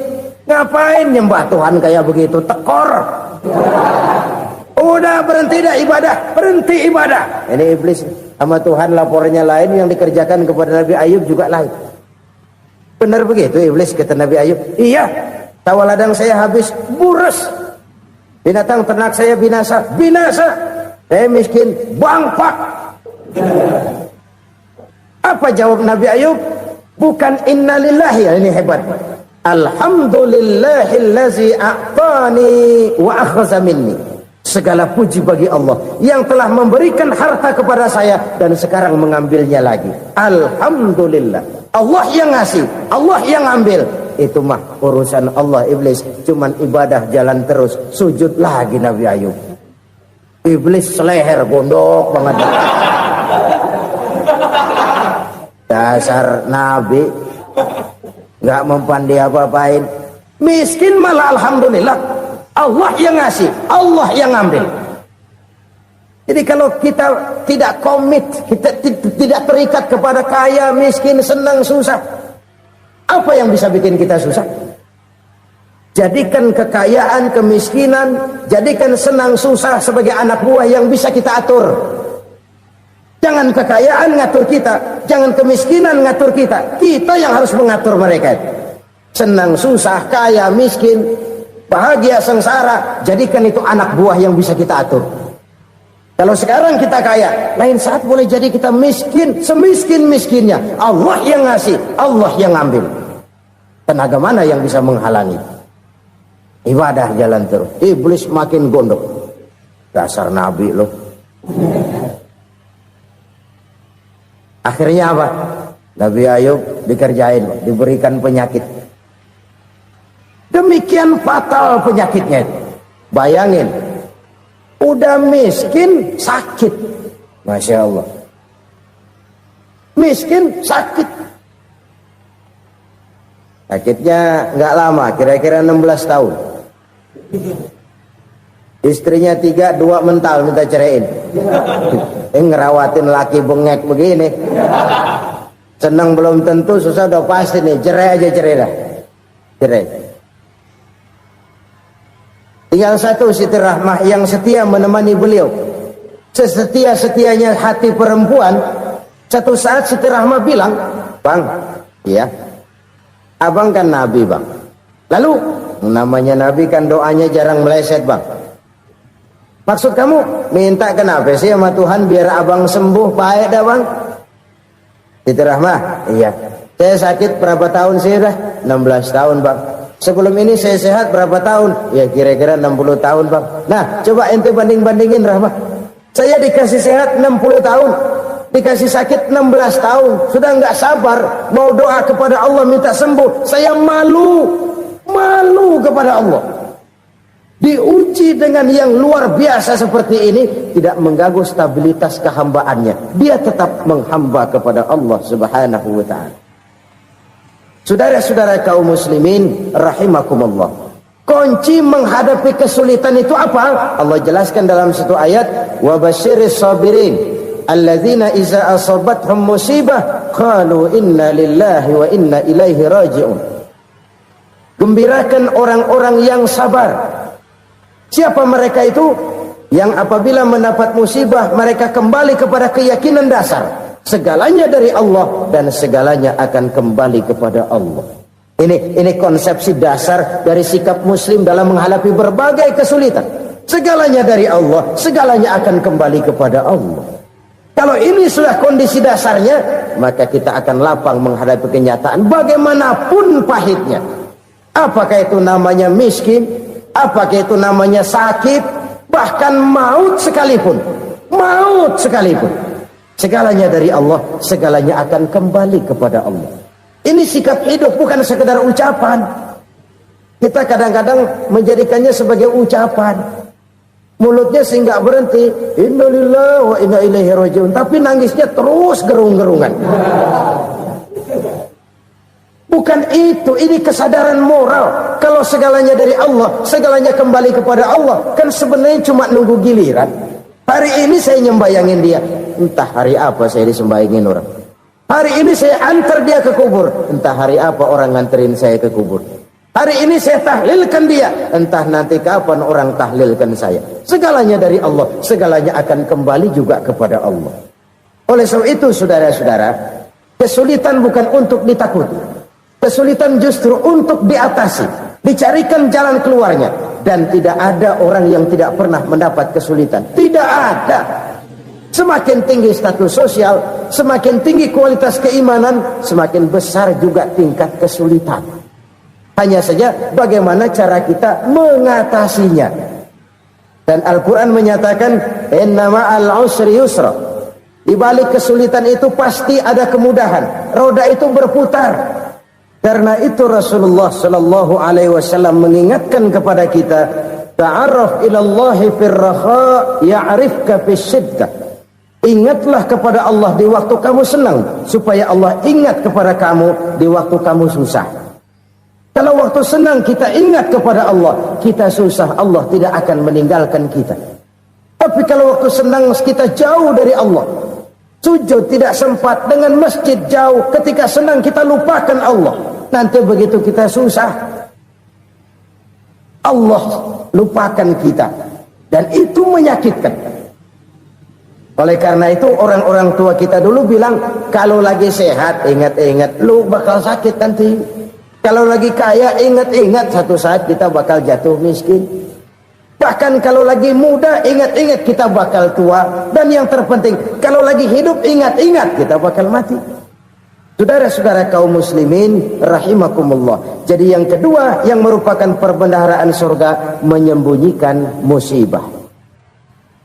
Speaker 1: Ngapain nyembah Tuhan kayak begitu? Tekor. Udah berhenti dah ibadah, berhenti ibadah. Ini iblis sama Tuhan laporannya lain, yang dikerjakan kepada Nabi Ayub juga lain. Benar begitu iblis, kata Nabi Ayub. Iya, sawah ladang saya habis buras, binatang ternak saya binasa, binasa. Saya miskin, bangpak. Apa jawab Nabi Ayub? Bukan innalillahi, ini hebat. Alhamdulillahillazi a'tani wa akhza minni. Segala puji bagi Allah yang telah memberikan harta kepada saya dan sekarang mengambilnya lagi. Alhamdulillah. Allah yang ngasih, Allah yang ambil. Itu mah urusan Allah. Iblis cuman ibadah jalan terus, sujud lagi Nabi Ayub. Iblis seleher gondok banget. Dasar Nabi nggak mempan dia apa-apain. Miskin malah alhamdulillah. Allah yang ngasih, Allah yang ambil. Jadi kalau kita tidak komit, kita tidak terikat kepada kaya, miskin, senang, susah, apa yang bisa bikin kita susah? Jadikan kekayaan, kemiskinan, jadikan senang, susah sebagai anak buah yang bisa kita atur. Jangan kekayaan ngatur kita, jangan kemiskinan ngatur kita. Kita yang harus mengatur mereka. Senang, susah, kaya, miskin, bahagia, sengsara, jadikan itu anak buah yang bisa kita atur. Kalau sekarang kita kaya, lain saat boleh jadi kita miskin, semiskin-miskinnya. Allah yang ngasih, Allah yang ngambil. Tenaga mana yang bisa menghalangi? Ibadah jalan terus. Iblis makin gondok. Dasar Nabi loh. Akhirnya apa? Nabi Ayub dikerjain, diberikan penyakit. Demikian fatal penyakitnya. Bayangin, udah miskin sakit. Masya Allah. Miskin sakit. Sakitnya nggak lama, kira-kira 16 tahun. Istrinya 3, 2 mental minta ceraiin. Ngerawatin laki bengek begini. Senang belum tentu, susah udah pasti nih. Cerai aja, cerai dah. Cerai. Tinggal satu Siti Rahmah yang setia menemani beliau. Sesetia-setianya hati perempuan. Satu saat Siti Rahmah bilang, "Bang, ya, abang kan Nabi bang. Lalu namanya Nabi kan doanya jarang meleset bang. Maksud kamu minta kenapa sih sama Tuhan biar abang sembuh baik dah bang?" Siti Rahmah, iya. Saya sakit berapa tahun sih dah? 16 tahun bang. Sebelum ini saya sehat berapa tahun? Ya kira-kira 60 tahun bang. Nah coba ente banding-bandingin Rahmah. Saya dikasih sehat 60 tahun, dikasih sakit 16 tahun. Sudah nggak sabar mau doa kepada Allah minta sembuh. Saya malu kepada Allah. Diuji dengan yang luar biasa seperti ini, tidak mengganggu stabilitas kehambaannya. Dia tetap menghamba kepada Allah Subhanahu wa ta'ala. Saudara-saudara kaum muslimin rahimakumullah. Kunci menghadapi kesulitan itu apa? Allah jelaskan dalam satu ayat, wa basyiris sabirin alladzina iza asabathum musibah qalu inna lillahi wa inna ilaihi raji'un. Gembirakan orang-orang yang sabar. Siapa mereka itu? yang apabila mendapat musibah mereka kembali kepada keyakinan dasar segalanya dari Allah dan segalanya akan kembali kepada Allah. Ini konsepsi dasar dari sikap muslim dalam menghadapi berbagai kesulitan. Segalanya dari Allah, segalanya akan kembali kepada Allah. Kalau ini sudah kondisi dasarnya, maka kita akan lapang menghadapi kenyataan bagaimanapun pahitnya. Apakah itu namanya miskin, apakah itu namanya sakit, bahkan maut sekalipun. Maut sekalipun. Segalanya dari Allah, segalanya akan kembali kepada Allah. Ini sikap hidup, bukan sekedar ucapan. Kita kadang-kadang menjadikannya sebagai ucapan. Mulutnya sehingga berhenti, innalillahi wa inna ilaihi rajiun, tapi nangisnya terus gerung-gerungan. Bukan itu, ini kesadaran moral. Kalau segalanya dari Allah, segalanya kembali kepada Allah, kan sebenarnya cuma nunggu giliran. Hari ini saya nyembayangin dia, entah hari apa saya disembayangin orang. Hari ini saya antar dia ke kubur, entah hari apa orang nganterin saya ke kubur. Hari ini saya tahlilkan dia, entah nanti kapan orang tahlilkan saya. Segalanya dari Allah, segalanya akan kembali juga kepada Allah. Oleh sebab itu saudara-saudara, kesulitan bukan untuk ditakuti. Kesulitan justru untuk diatasi, dicarikan jalan keluarnya. Dan tidak ada orang yang tidak pernah mendapat kesulitan. Tidak ada. Semakin tinggi status sosial, semakin tinggi kualitas keimanan, semakin besar juga tingkat kesulitan. Hanya saja bagaimana cara kita mengatasinya. Dan Al-Quran menyatakan, inna ma'al usri yusra. Di balik kesulitan itu pasti ada kemudahan. Roda itu berputar. Karena itu Rasulullah sallallahu alaihi wasallam mengingatkan kepada kita, ta'arraf ila Allah fir raha ya'rifka fis shiddah. Ingatlah kepada Allah di waktu kamu senang, supaya Allah ingat kepada kamu di waktu kamu susah. Kalau waktu senang kita ingat kepada Allah, kita susah, Allah tidak akan meninggalkan kita. Tapi kalau waktu senang kita jauh dari Allah, sujud tidak sempat, dengan masjid jauh, ketika senang kita lupakan Allah. Nanti begitu kita susah, Allah lupakan kita. Dan itu menyakitkan. Oleh karena itu orang-orang tua kita dulu bilang, kalau lagi sehat ingat-ingat lu bakal sakit nanti. Kalau lagi kaya ingat-ingat satu saat kita bakal jatuh miskin. Bahkan kalau lagi muda ingat-ingat kita bakal tua. Dan yang terpenting, kalau lagi hidup ingat-ingat kita bakal mati. Saudara-saudara kaum muslimin rahimakumullah. Jadi yang kedua yang merupakan perbendaharaan surga, menyembunyikan musibah.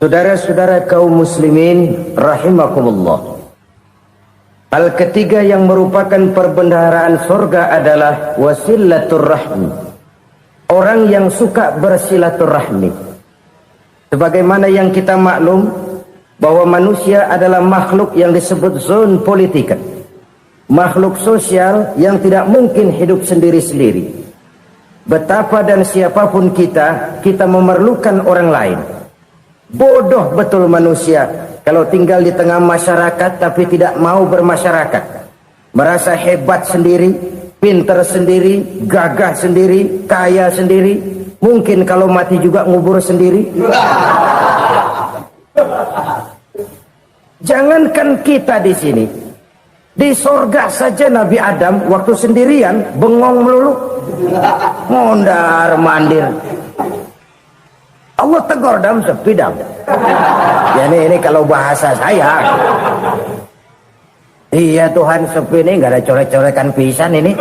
Speaker 1: Saudara-saudara kaum muslimin rahimakumullah. Hal ketiga yang merupakan perbendaharaan surga adalah wasilaturrahmi. Orang yang suka bersilaturahmi. Sebagaimana yang kita maklum bahwa manusia adalah makhluk yang disebut zon politika. Makhluk sosial yang tidak mungkin hidup sendiri-sendiri. Betapa dan siapapun kita memerlukan orang lain. Bodoh betul manusia kalau tinggal di tengah masyarakat tapi tidak mau bermasyarakat. Merasa hebat sendiri, pintar sendiri, gagah sendiri, kaya sendiri. Mungkin kalau mati juga ngubur sendiri. Jangankan kita di sini, di sorga saja Nabi Adam waktu sendirian bengong melulu, mondar mandir. Allah tegur dam sepi dam. Ya ini kalau bahasa saya. Iya Tuhan sepi ini nggak ada coret-coretan pisan ini.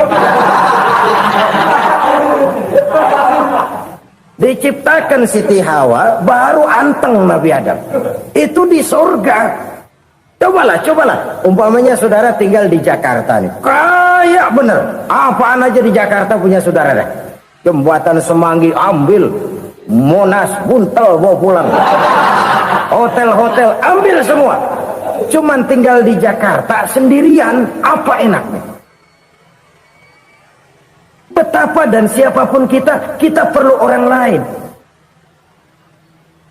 Speaker 1: Diciptakan Siti Hawa baru anteng Nabi Adam. Itu di surga. Cobalah. Umpamanya saudara tinggal di Jakarta nih. Kayak bener. Apaan aja di Jakarta punya saudara dah. Jembatan Semanggi ambil. Monas buntel bawa pulang. Hotel-hotel ambil semua. Cuman tinggal di Jakarta sendirian, apa enaknya? Betapa dan siapapun kita perlu orang lain.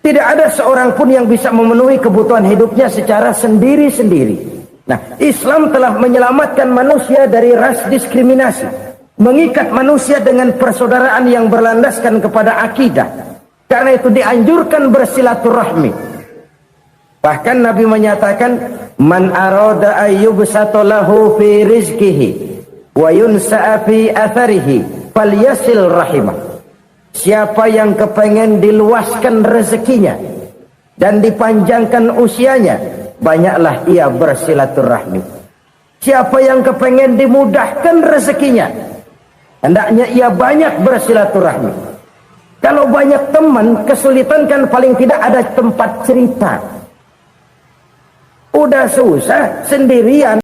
Speaker 1: Tidak ada seorang pun yang bisa memenuhi kebutuhan hidupnya secara sendiri-sendiri. Nah, Islam telah menyelamatkan manusia dari ras diskriminasi, mengikat manusia dengan persaudaraan yang berlandaskan kepada akidah. Karena itu dianjurkan bersilaturahmi. Bahkan Nabi menyatakan, man arada ayyubsata lahu fi rizqihi wa yunsa'a fi atharihi falyasil rahimah. Siapa yang kepengen diluaskan rezekinya dan dipanjangkan usianya, banyaklah ia bersilaturahmi. Siapa yang kepengen dimudahkan rezekinya, hendaknya ia banyak bersilaturahmi. Kalau banyak teman, kesulitan kan paling tidak ada tempat cerita. Udah susah sendirian.